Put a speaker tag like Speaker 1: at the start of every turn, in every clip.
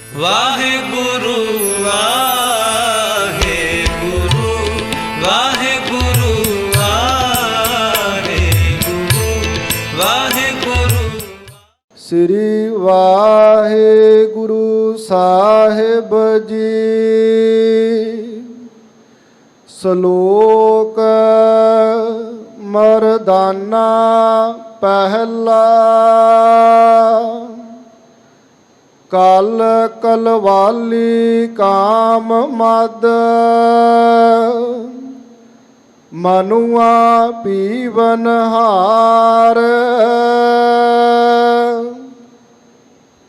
Speaker 1: ਵਾਹਿਗੁਰੂ ਵਾਹਿਗੁਰੂ ਵਾਹਿਗੁਰੂ ਵਾਹਿਗੁਰੂ ਵਾਹਿਗੁਰੂ।
Speaker 2: ਸ੍ਰੀ ਵਾਹਿਗੁਰੂ ਸਾਹਿਬ ਜੀ। ਸ਼ਲੋਕ ਮਰਦਾਨਾ ਪਹਿਲਾ। ਕਲ ਕਲਵਾਲੀ ਕਾਮ ਮਦ, ਮਨੁਆ ਪੀਵਨ ਹਾਰ।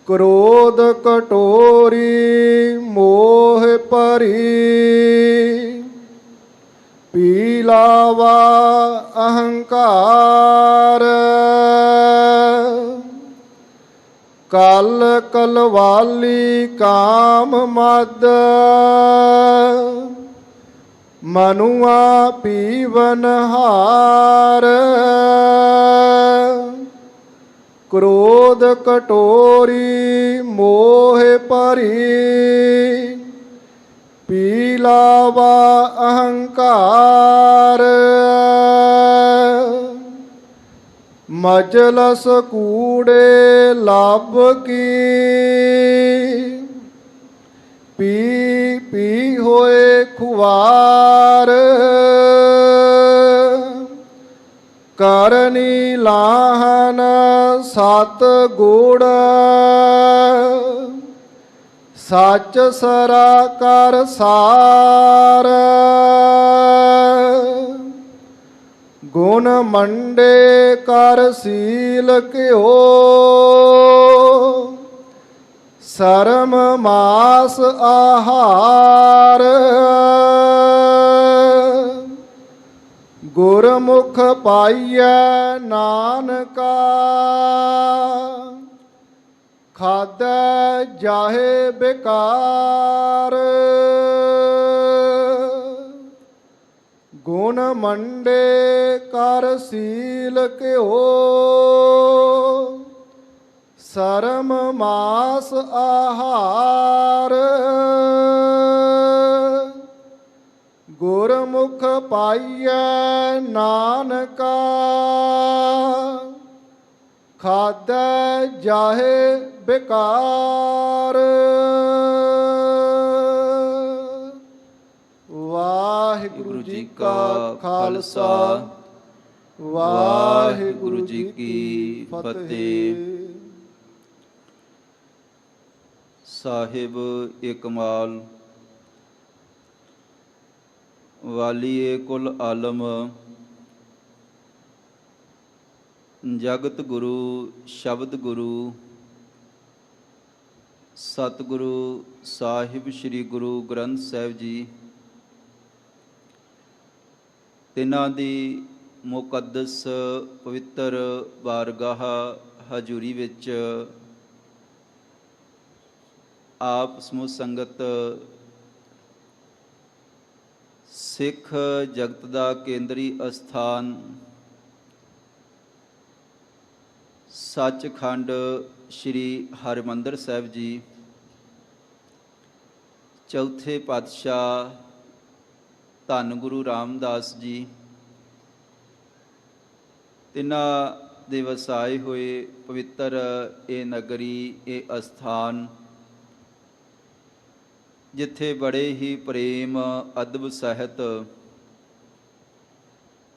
Speaker 2: ਕ੍ਰੋਧ ਕਟੋਰੀ ਮੋਹ ਭਰੀ, ਪੀਲਾਵਾ ਅਹੰਕਾਰ। ਕਲ ਕਲਵਾਲੀ ਕਾਮ ਮਦ, ਮਨੁਆ ਪੀਵਨ ਹਾਰ। ਕ੍ਰੋਧ ਕਟੋਰੀ ਮੋਹ ਭਰੀ, ਪੀਲਾਵਾ ਅਹੰਕਾਰ। ਮਜਲਸ ਕੂੜੇ ਲੱਭ ਕੀ, ਪੀ ਪੀ ਹੋਏ ਖੁਆਰ। ਕਰਨੀ ਲਾਹਨ ਸਤ ਗੁੜ, ਸੱਚ ਸਰਾ ਕਰ ਸਾਰ। ਗੁਣ ਮੰਡੇ ਕਰ ਸੀਲ ਘਿਓ, ਸਰਮ ਮਾਸ ਆਹਾਰ। ਗੁਰਮੁਖ ਪਾਈਐ ਨਾਨਕਾ, ਖਾਧੈ ਜਾਹੇ ਬੇਕਾਰ। ਗੁਣ ਮੰਡੇ ਕਰ ਸੀਲ ਘਿਓ, ਸਰਮ ਮਾਸ ਆਹਾਰ। ਗੁਰਮੁਖ ਪਾਈਐ ਨਾਨਕਾ, ਖਾਧੈ ਜਾਹੇ ਬੇਕਾਰ। ਵਾਹਿਗੁਰੂ ਜੀ ਕਾ ਖਾਲਸਾ, ਵਾਹਿਗੁਰੂ ਜੀ ਕੀ ਫਤਿਹ।
Speaker 3: ਸਾਹਿਬ ਇਕਮਾਲ ਵਾਲੀਏ ਕੁਲ ਆਲਮ, ਜਗਤ ਗੁਰੂ ਸ਼ਬਦ ਗੁਰੂ ਸਤਿਗੁਰੂ ਸਾਹਿਬ ਸ੍ਰੀ ਗੁਰੂ ਗ੍ਰੰਥ ਸਾਹਿਬ ਜੀ। ਤਿਨਾਂ ਦੀ ਮੁਕੱਦਸ ਪਵਿੱਤਰ ਬਾਰਗਾਹ ਹਜ਼ੂਰੀ ਵਿੱਚ ਆਪ ਸਮੂਹ ਸੰਗਤ ਸਿੱਖ ਜਗਤ ਦਾ ਕੇਂਦਰੀ ਅਸਥਾਨ ਸੱਚਖੰਡ ਸ੍ਰੀ ਹਰਿਮੰਦਰ ਸਾਹਿਬ ਜੀ, ਚੌਥੇ ਪਾਤਸ਼ਾਹ ਧੰਨ ਗੁਰੂ ਰਾਮਦਾਸ ਜੀ, ਤਿਨਾਂ ਦੇ ਵਸਾਏ ਹੋਏ ਪਵਿੱਤਰ ਇਹ ਨਗਰੀ, ਇਹ ਅਸਥਾਨ, ਜਿੱਥੇ ਬੜੇ ਹੀ ਪ੍ਰੇਮ ਅਦਬ ਸਹਿਤ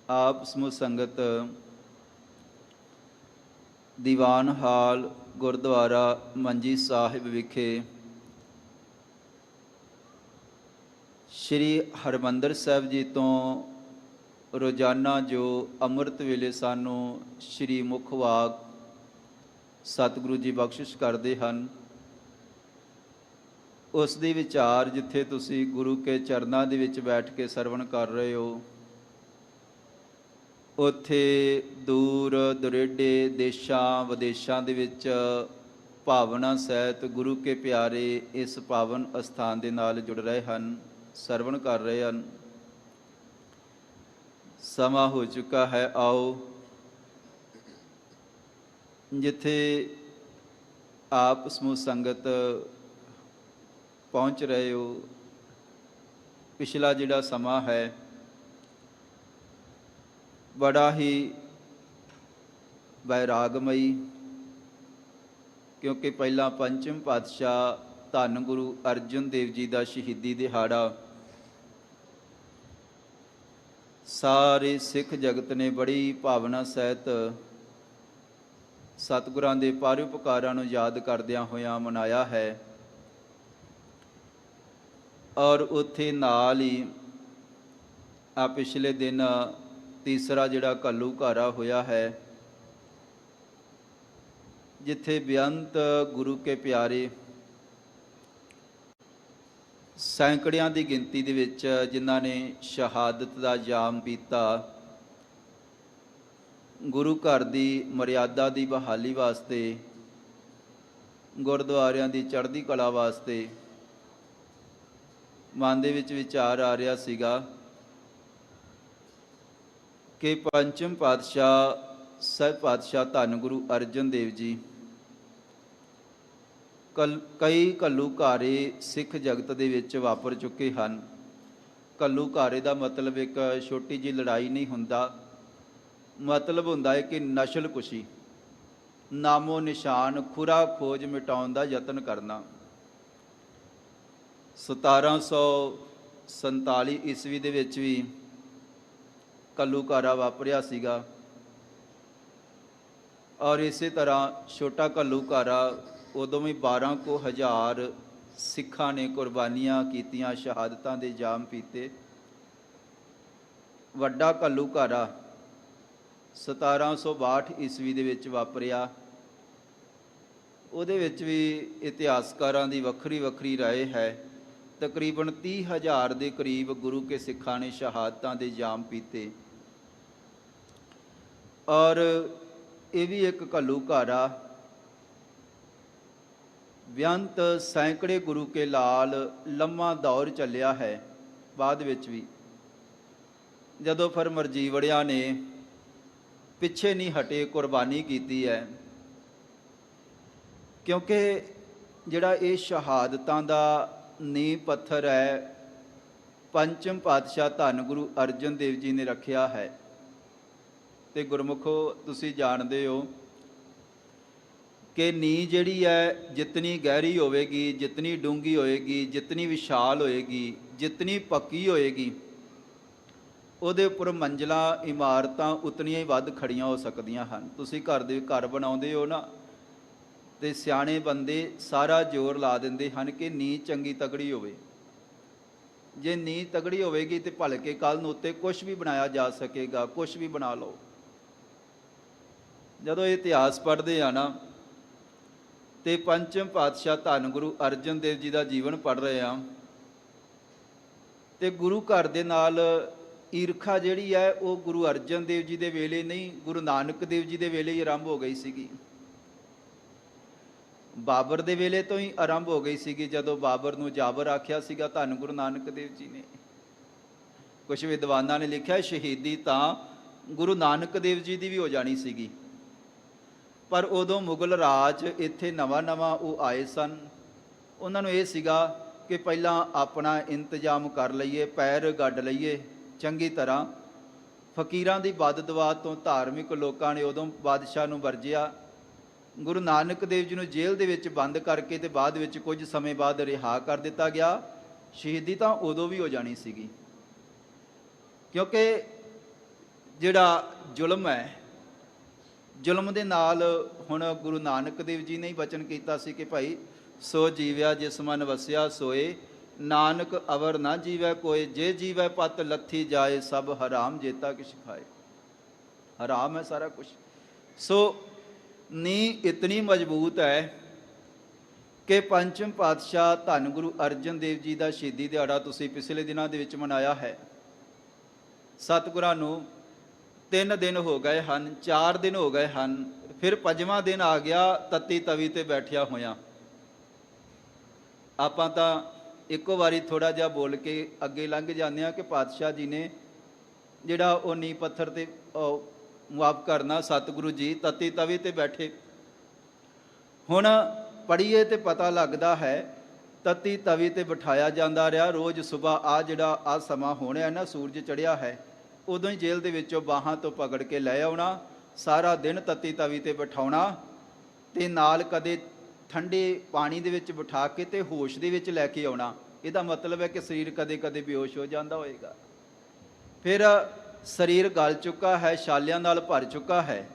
Speaker 3: ਆਪ ਸਮੂਹ ਸੰਗਤ ਦੀਵਾਨ ਹਾਲ ਗੁਰਦੁਆਰਾ ਮੰਜੀ ਸਾਹਿਬ ਵਿਖੇ ਸ਼੍ਰੀ ਹਰਿਮੰਦਰ ਸਾਹਿਬ ਜੀ ਤੋਂ ਰੋਜ਼ਾਨਾ ਜੋ ਅੰਮ੍ਰਿਤ ਵੇਲੇ ਸਾਨੂੰ ਸ਼੍ਰੀ ਮੁੱਖ ਵਾਕ ਸਤਿਗੁਰੂ ਜੀ ਬਖਸ਼ਿਸ਼ ਕਰਦੇ ਹਨ, ਉਸ ਦੀ ਵਿਚਾਰ ਜਿੱਥੇ ਤੁਸੀਂ ਗੁਰੂ ਕੇ ਚਰਨਾਂ ਦੇ ਵਿੱਚ ਬੈਠ ਕੇ ਸਰਵਣ ਕਰ ਰਹੇ ਹੋ, ਉੱਥੇ ਦੂਰ ਦੁਰੇਡੇ ਦੇਸ਼ਾਂ ਵਿਦੇਸ਼ਾਂ ਦੇ ਵਿੱਚ ਭਾਵਨਾ ਸਹਿਤ ਗੁਰੂ ਕੇ ਪਿਆਰੇ ਇਸ ਪਾਵਨ ਅਸਥਾਨ ਦੇ ਨਾਲ ਜੁੜ ਰਹੇ ਹਨ, ਸਰਵਣ ਕਰ ਰਹੇ ਹਨ। ਸਮਾਂ ਹੋ ਚੁੱਕਾ ਹੈ, ਆਓ ਜਿੱਥੇ ਆਪ ਸਮੂਹ ਸੰਗਤ ਪਹੁੰਚ ਰਹੇ ਹੋ। ਪਿਛਲਾ ਜਿਹੜਾ ਸਮਾਂ ਹੈ ਬੜਾ ਹੀ ਵੈਰਾਗਮਈ, ਕਿਉਂਕਿ ਪਹਿਲਾਂ ਪੰਚਮ ਪਾਤਸ਼ਾਹ ਧੰਨ ਗੁਰੂ ਅਰਜਨ ਦੇਵ ਜੀ ਦਾ ਸ਼ਹੀਦੀ ਦਿਹਾੜਾ ਸਾਰੇ ਸਿੱਖ ਜਗਤ ਨੇ ਬੜੀ ਭਾਵਨਾ ਸਹਿਤ ਸਤਿਗੁਰਾਂ ਦੇ ਪਰਉਪਕਾਰਾਂ ਨੂੰ ਯਾਦ ਕਰਦਿਆਂ ਹੋਇਆਂ ਮਨਾਇਆ ਹੈ। ਔਰ ਉੱਥੇ ਨਾਲ ਹੀ ਆ ਪਿਛਲੇ ਦਿਨ ਤੀਸਰਾ ਜਿਹੜਾ ਘੱਲੂਘਾਰਾ ਹੋਇਆ ਹੈ, ਜਿੱਥੇ ਬੇਅੰਤ ਗੁਰੂ ਕੇ ਪਿਆਰੇ ਸੈਂਕੜਿਆਂ ਦੀ ਗਿਣਤੀ ਦੇ ਵਿੱਚ ਜਿਨ੍ਹਾਂ ਨੇ ਸ਼ਹਾਦਤ ਦਾ ਜਾਮ ਪੀਤਾ, ਗੁਰੂ ਘਰ ਦੀ ਮਰਿਆਦਾ ਦੀ ਬਹਾਲੀ ਵਾਸਤੇ, ਗੁਰਦੁਆਰਿਆਂ ਦੀ ਚੜ੍ਹਦੀ ਕਲਾ ਵਾਸਤੇ। ਮਨ ਦੇ ਵਿੱਚ ਵਿਚਾਰ ਆ ਰਿਹਾ ਸੀਗਾ ਕਿ ਪੰਚਮ ਪਾਤਸ਼ਾਹ ਸਹਿਬ ਪਾਤਸ਼ਾਹ ਧੰਨ ਗੁਰੂ ਅਰਜਨ ਦੇਵ ਜੀ ਕਈ ਘੱਲੂਘਾਰੇ ਸਿੱਖ ਜਗਤ ਦੇ ਵਿੱਚ ਵਾਪਰ ਚੁੱਕੇ ਹਨ। ਘੱਲੂਘਾਰੇ ਦਾ ਮਤਲਬ ਇੱਕ ਛੋਟੀ ਜਿਹੀ ਲੜਾਈ ਨਹੀਂ ਹੁੰਦਾ, ਮਤਲਬ ਹੁੰਦਾ ਹੈ ਕਿ ਨਸ਼ਲ ਕੁਸ਼ੀ, ਨਾਮੋ ਨਿਸ਼ਾਨ, ਖੁਰਾ ਖੋਜ ਮਿਟਾਉਣ ਦਾ ਯਤਨ ਕਰਨਾ। 1747 ਈਸਵੀ ਦੇ ਵਿੱਚ ਵੀ ਘੱਲੂਘਾਰਾ ਵਾਪਰਿਆ ਸੀਗਾ, ਔਰ ਇਸੇ ਤਰ੍ਹਾਂ ਛੋਟਾ ਘੱਲੂਘਾਰਾ ਉਦੋਂ ਵੀ 12,000 ਸਿੱਖਾਂ ਨੇ ਕੁਰਬਾਨੀਆਂ ਕੀਤੀਆਂ, ਸ਼ਹਾਦਤਾਂ ਦੇ ਜਾਮ ਪੀਤੇ। ਵੱਡਾ ਘੱਲੂਘਾਰਾ 1762 ਈਸਵੀ ਦੇ ਵਿੱਚ ਵਾਪਰਿਆ। ਉਹਦੇ ਵਿੱਚ ਵੀ ਇਤਿਹਾਸਕਾਰਾਂ ਦੀ ਵੱਖਰੀ ਵੱਖਰੀ ਰਾਏ ਹੈ। ਤਕਰੀਬਨ 30,000 ਦੇ ਕਰੀਬ ਗੁਰੂ ਕੇ ਸਿੱਖਾਂ ਨੇ ਸ਼ਹਾਦਤਾਂ ਦੇ ਜਾਮ ਪੀਤੇ। ਔਰ ਇਹ ਵੀ ਇੱਕ ਘੱਲੂਘਾਰਾ ਬੇਅੰਤ ਸੈਂਕੜੇ ਗੁਰੂ ਕੇ ਲਾਲ ਲੰਮਾ ਦੌਰ ਚੱਲਿਆ ਹੈ। ਬਾਅਦ ਵਿੱਚ ਵੀ ਜਦੋਂ ਫਿਰ ਮਰਜੀਵੜਿਆਂ ਨੇ ਪਿੱਛੇ ਨਹੀਂ ਹਟੇ, ਕੁਰਬਾਨੀ ਕੀਤੀ ਹੈ, ਕਿਉਂਕਿ ਜਿਹੜਾ ਇਹ ਸ਼ਹਾਦਤਾਂ ਦਾ ਨੀਂਹ ਪੱਥਰ ਹੈ ਪੰਚਮ ਪਾਤਸ਼ਾਹ ਧੰਨ ਗੁਰੂ ਅਰਜਨ ਦੇਵ ਜੀ ਨੇ ਰੱਖਿਆ ਹੈ। ਤੇ ਗੁਰਮੁਖੋ ਤੁਸੀਂ ਜਾਣਦੇ ਹੋ ਕਿ ਨੀਂਹ ਜਿਹੜੀ ਹੈ ਜਿਤਨੀ ਗਹਿਰੀ ਹੋਵੇਗੀ, ਜਿਤਨੀ ਡੂੰਘੀ ਹੋਏਗੀ, ਜਿਤਨੀ ਵਿਸ਼ਾਲ ਹੋਏਗੀ, ਜਿਤਨੀ ਪੱਕੀ ਹੋਏਗੀ, ਉਹਦੇ ਉੱਪਰ ਮੰਜ਼ਲਾਂ ਇਮਾਰਤਾਂ ਉਤਨੀਆਂ ਹੀ ਵੱਧ ਖੜੀਆਂ ਹੋ ਸਕਦੀਆਂ ਹਨ। ਤੁਸੀਂ ਘਰ ਬਣਾਉਂਦੇ ਹੋ ਨਾ, ਤੇ ਸਿਆਣੇ ਬੰਦੇ ਸਾਰਾ ਜ਼ੋਰ ਲਾ ਦਿੰਦੇ ਹਨ ਕਿ ਨੀਂਹ ਚੰਗੀ ਤਗੜੀ ਹੋਵੇ। ਜੇ ਨੀਂਹ ਤਗੜੀ ਹੋਵੇਗੀ ਤੇ ਭਲਕੇ ਕੱਲ੍ਹ ਨੂੰ ਉੱਤੇ ਕੁਛ ਵੀ ਬਣਾਇਆ ਜਾ ਸਕੇਗਾ, ਕੁਛ ਵੀ ਬਣਾ ਲਓ। ਜਦੋਂ ਇਹ ਇਤਿਹਾਸ ਪੜ੍ਹਦੇ ਆ ਨਾ, ਤੇ ਪੰਚਮ ਪਾਤਸ਼ਾਹ ਧੰਨ ਗੁਰੂ ਅਰਜਨ ਦੇਵ ਜੀ ਦਾ ਜੀਵਨ ਪੜ੍ਹ ਰਹੇ ਆ, ਤੇ ਗੁਰੂ ਘਰ ਦੇ ਨਾਲ ਈਰਖਾ ਜਿਹੜੀ ਹੈ ਉਹ ਗੁਰੂ ਅਰਜਨ ਦੇਵ ਜੀ ਦੇ ਵੇਲੇ ਨਹੀਂ, ਗੁਰੂ ਨਾਨਕ ਦੇਵ ਜੀ ਦੇ ਵੇਲੇ ਹੀ ਆਰੰਭ ਹੋ ਗਈ ਸੀਗੀ। ਬਾਬਰ ਦੇ ਵੇਲੇ ਤੋਂ ਹੀ ਆਰੰਭ ਹੋ ਗਈ ਸੀਗੀ, ਜਦੋਂ ਬਾਬਰ ਨੂੰ ਜਾਬਰ ਆਖਿਆ ਸੀਗਾ ਧੰਨ ਗੁਰੂ ਨਾਨਕ ਦੇਵ ਜੀ ਨੇ। ਕੁਝ ਵਿਦਵਾਨਾਂ ਨੇ ਲਿਖਿਆ ਸ਼ਹੀਦੀ ਤਾਂ ਗੁਰੂ ਨਾਨਕ ਦੇਵ ਜੀ ਦੀ ਵੀ ਹੋ ਜਾਣੀ ਸੀਗੀ, ਪਰ ਉਦੋਂ ਮੁਗਲ ਰਾਜ ਇੱਥੇ ਨਵਾਂ ਉਹ ਆਏ ਸਨ। ਉਹਨਾਂ ਨੂੰ ਇਹ ਸੀਗਾ ਕਿ ਪਹਿਲਾਂ ਆਪਣਾ ਇੰਤਜ਼ਾਮ ਕਰ ਲਈਏ, ਪੈਰ ਗੱਡ ਲਈਏ ਚੰਗੀ ਤਰ੍ਹਾਂ। ਫਕੀਰਾਂ ਦੀ ਬਦਦੁਆ ਤੋਂ ਧਾਰਮਿਕ ਲੋਕਾਂ ਨੇ ਉਦੋਂ ਬਾਦਸ਼ਾਹ ਨੂੰ ਵਰਜਿਆ। ਗੁਰੂ ਨਾਨਕ ਦੇਵ ਜੀ ਨੂੰ ਜੇਲ੍ਹ ਦੇ ਵਿੱਚ ਬੰਦ ਕਰਕੇ ਤੇ ਬਾਅਦ ਵਿੱਚ ਕੁਝ ਸਮੇਂ ਬਾਅਦ ਰਿਹਾ ਕਰ ਦਿੱਤਾ ਗਿਆ। ਸ਼ਹੀਦੀ ਤਾਂ ਉਦੋਂ ਵੀ ਹੋ ਜਾਣੀ ਸੀਗੀ, ਕਿਉਂਕਿ ਜਿਹੜਾ ਜ਼ੁਲਮ ਹੈ, ਜ਼ੁਲਮ ਦੇ ਨਾਲ ਹੁਣ ਗੁਰੂ ਨਾਨਕ ਦੇਵ ਜੀ ਨੇ ਹੀ ਬਚਨ ਕੀਤਾ ਸੀ ਕਿ ਭਾਈ ਸੋ ਜੀਵਿਆ ਜਿਸ ਮਨ ਵਸਿਆ ਸੋਏ, ਨਾਨਕ ਅਵਰ ਨਾ ਜੀਵੈ ਕੋਏ, ਜੇ ਜੀਵੈ ਪਤ ਲੱਥੀ ਜਾਏ, ਸਭ ਹਰਾਮ ਜੇਤਾ ਕਿਛ ਖਾਏ। ਹਰਾਮ ਹੈ ਸਾਰਾ ਕੁਛ। ਸੋ ਨੀਂਹ ਇਤਨੀ ਮਜ਼ਬੂਤ ਹੈ ਕਿ ਪੰਚਮ ਪਾਤਸ਼ਾਹ ਧੰਨ ਗੁਰੂ ਅਰਜਨ ਦੇਵ ਜੀ ਦਾ ਸ਼ਹੀਦੀ ਦਿਹਾੜਾ ਤੁਸੀਂ ਪਿਛਲੇ ਦਿਨਾਂ ਦੇ ਵਿੱਚ ਮਨਾਇਆ ਹੈ। ਸਤਿਗੁਰਾਂ ਨੂੰ 3 ਦਿਨ ਹੋ ਗਏ ਹਨ, 4 ਦਿਨ ਹੋ ਗਏ ਹਨ, ਫਿਰ 5ਵਾਂ ਦਿਨ ਆ ਗਿਆ ਤੱਤੀ ਤਵੀ ਤੇ ਬੈਠਿਆ ਹੋਇਆ। ਆਪਾਂ ਤਾਂ ਇੱਕੋ ਵਾਰੀ ਥੋੜ੍ਹਾ ਜਿਹਾ ਬੋਲ ਕੇ ਅੱਗੇ ਲੰਘ ਜਾਂਦੇ ਹਾਂ ਕਿ ਪਾਤਸ਼ਾਹ ਜੀ ਨੇ ਜਿਹੜਾ ਉਹ ਨੀਂਹ ਪੱਥਰ ਤੇ ਮੁਆਫ ਕਰਨਾ, ਸਤਿਗੁਰੂ ਜੀ ਤੱਤੀ ਤਵੀ ਤੇ ਬੈਠੇ। ਹੁਣ ਪੜ੍ਹੀਏ ਤੇ ਪਤਾ ਲੱਗਦਾ ਹੈ ਤਤੀ ਤਵੀ ਤੇ ਬਿਠਾਇਆ ਜਾਂਦਾ ਰਿਹਾ। ਰੋਜ਼ ਸਵੇਰ ਆ ਜਿਹੜਾ ਆ ਸਮਾਂ ਹੋਣਾ ਨਾ, ਸੂਰਜ ਚੜ੍ਹਿਆ ਹੈ, ਉਦੋਂ ਹੀ ਜੇਲ੍ਹ ਦੇ ਵਿੱਚੋਂ ਬਾਹਾਂ ਤੋਂ ਪਕੜ ਕੇ ਲੈ ਆਉਣਾ, ਸਾਰਾ ਦਿਨ ਤਤੀ ਤਵੀ ਤੇ ਬਿਠਾਉਣਾ, ਤੇ ਨਾਲ ਕਦੇ ਠੰਡੇ ਪਾਣੀ ਦੇ ਵਿੱਚ ਬਿਠਾ ਕੇ ਤੇ ਹੋਸ਼ ਦੇ ਵਿੱਚ ਲੈ ਕੇ ਆਉਣਾ। ਇਹਦਾ ਮਤਲਬ ਹੈ ਕਿ ਸਰੀਰ ਕਦੇ ਕਦੇ ਬੇਹੋਸ਼ ਹੋ ਜਾਂਦਾ ਹੋਏਗਾ। ਫਿਰ ਸਰੀਰ ਗਲ ਚੁੱਕਾ ਹੈ, ਛਾਲਿਆਂ ਨਾਲ ਭਰ ਚੁੱਕਾ ਹੈ,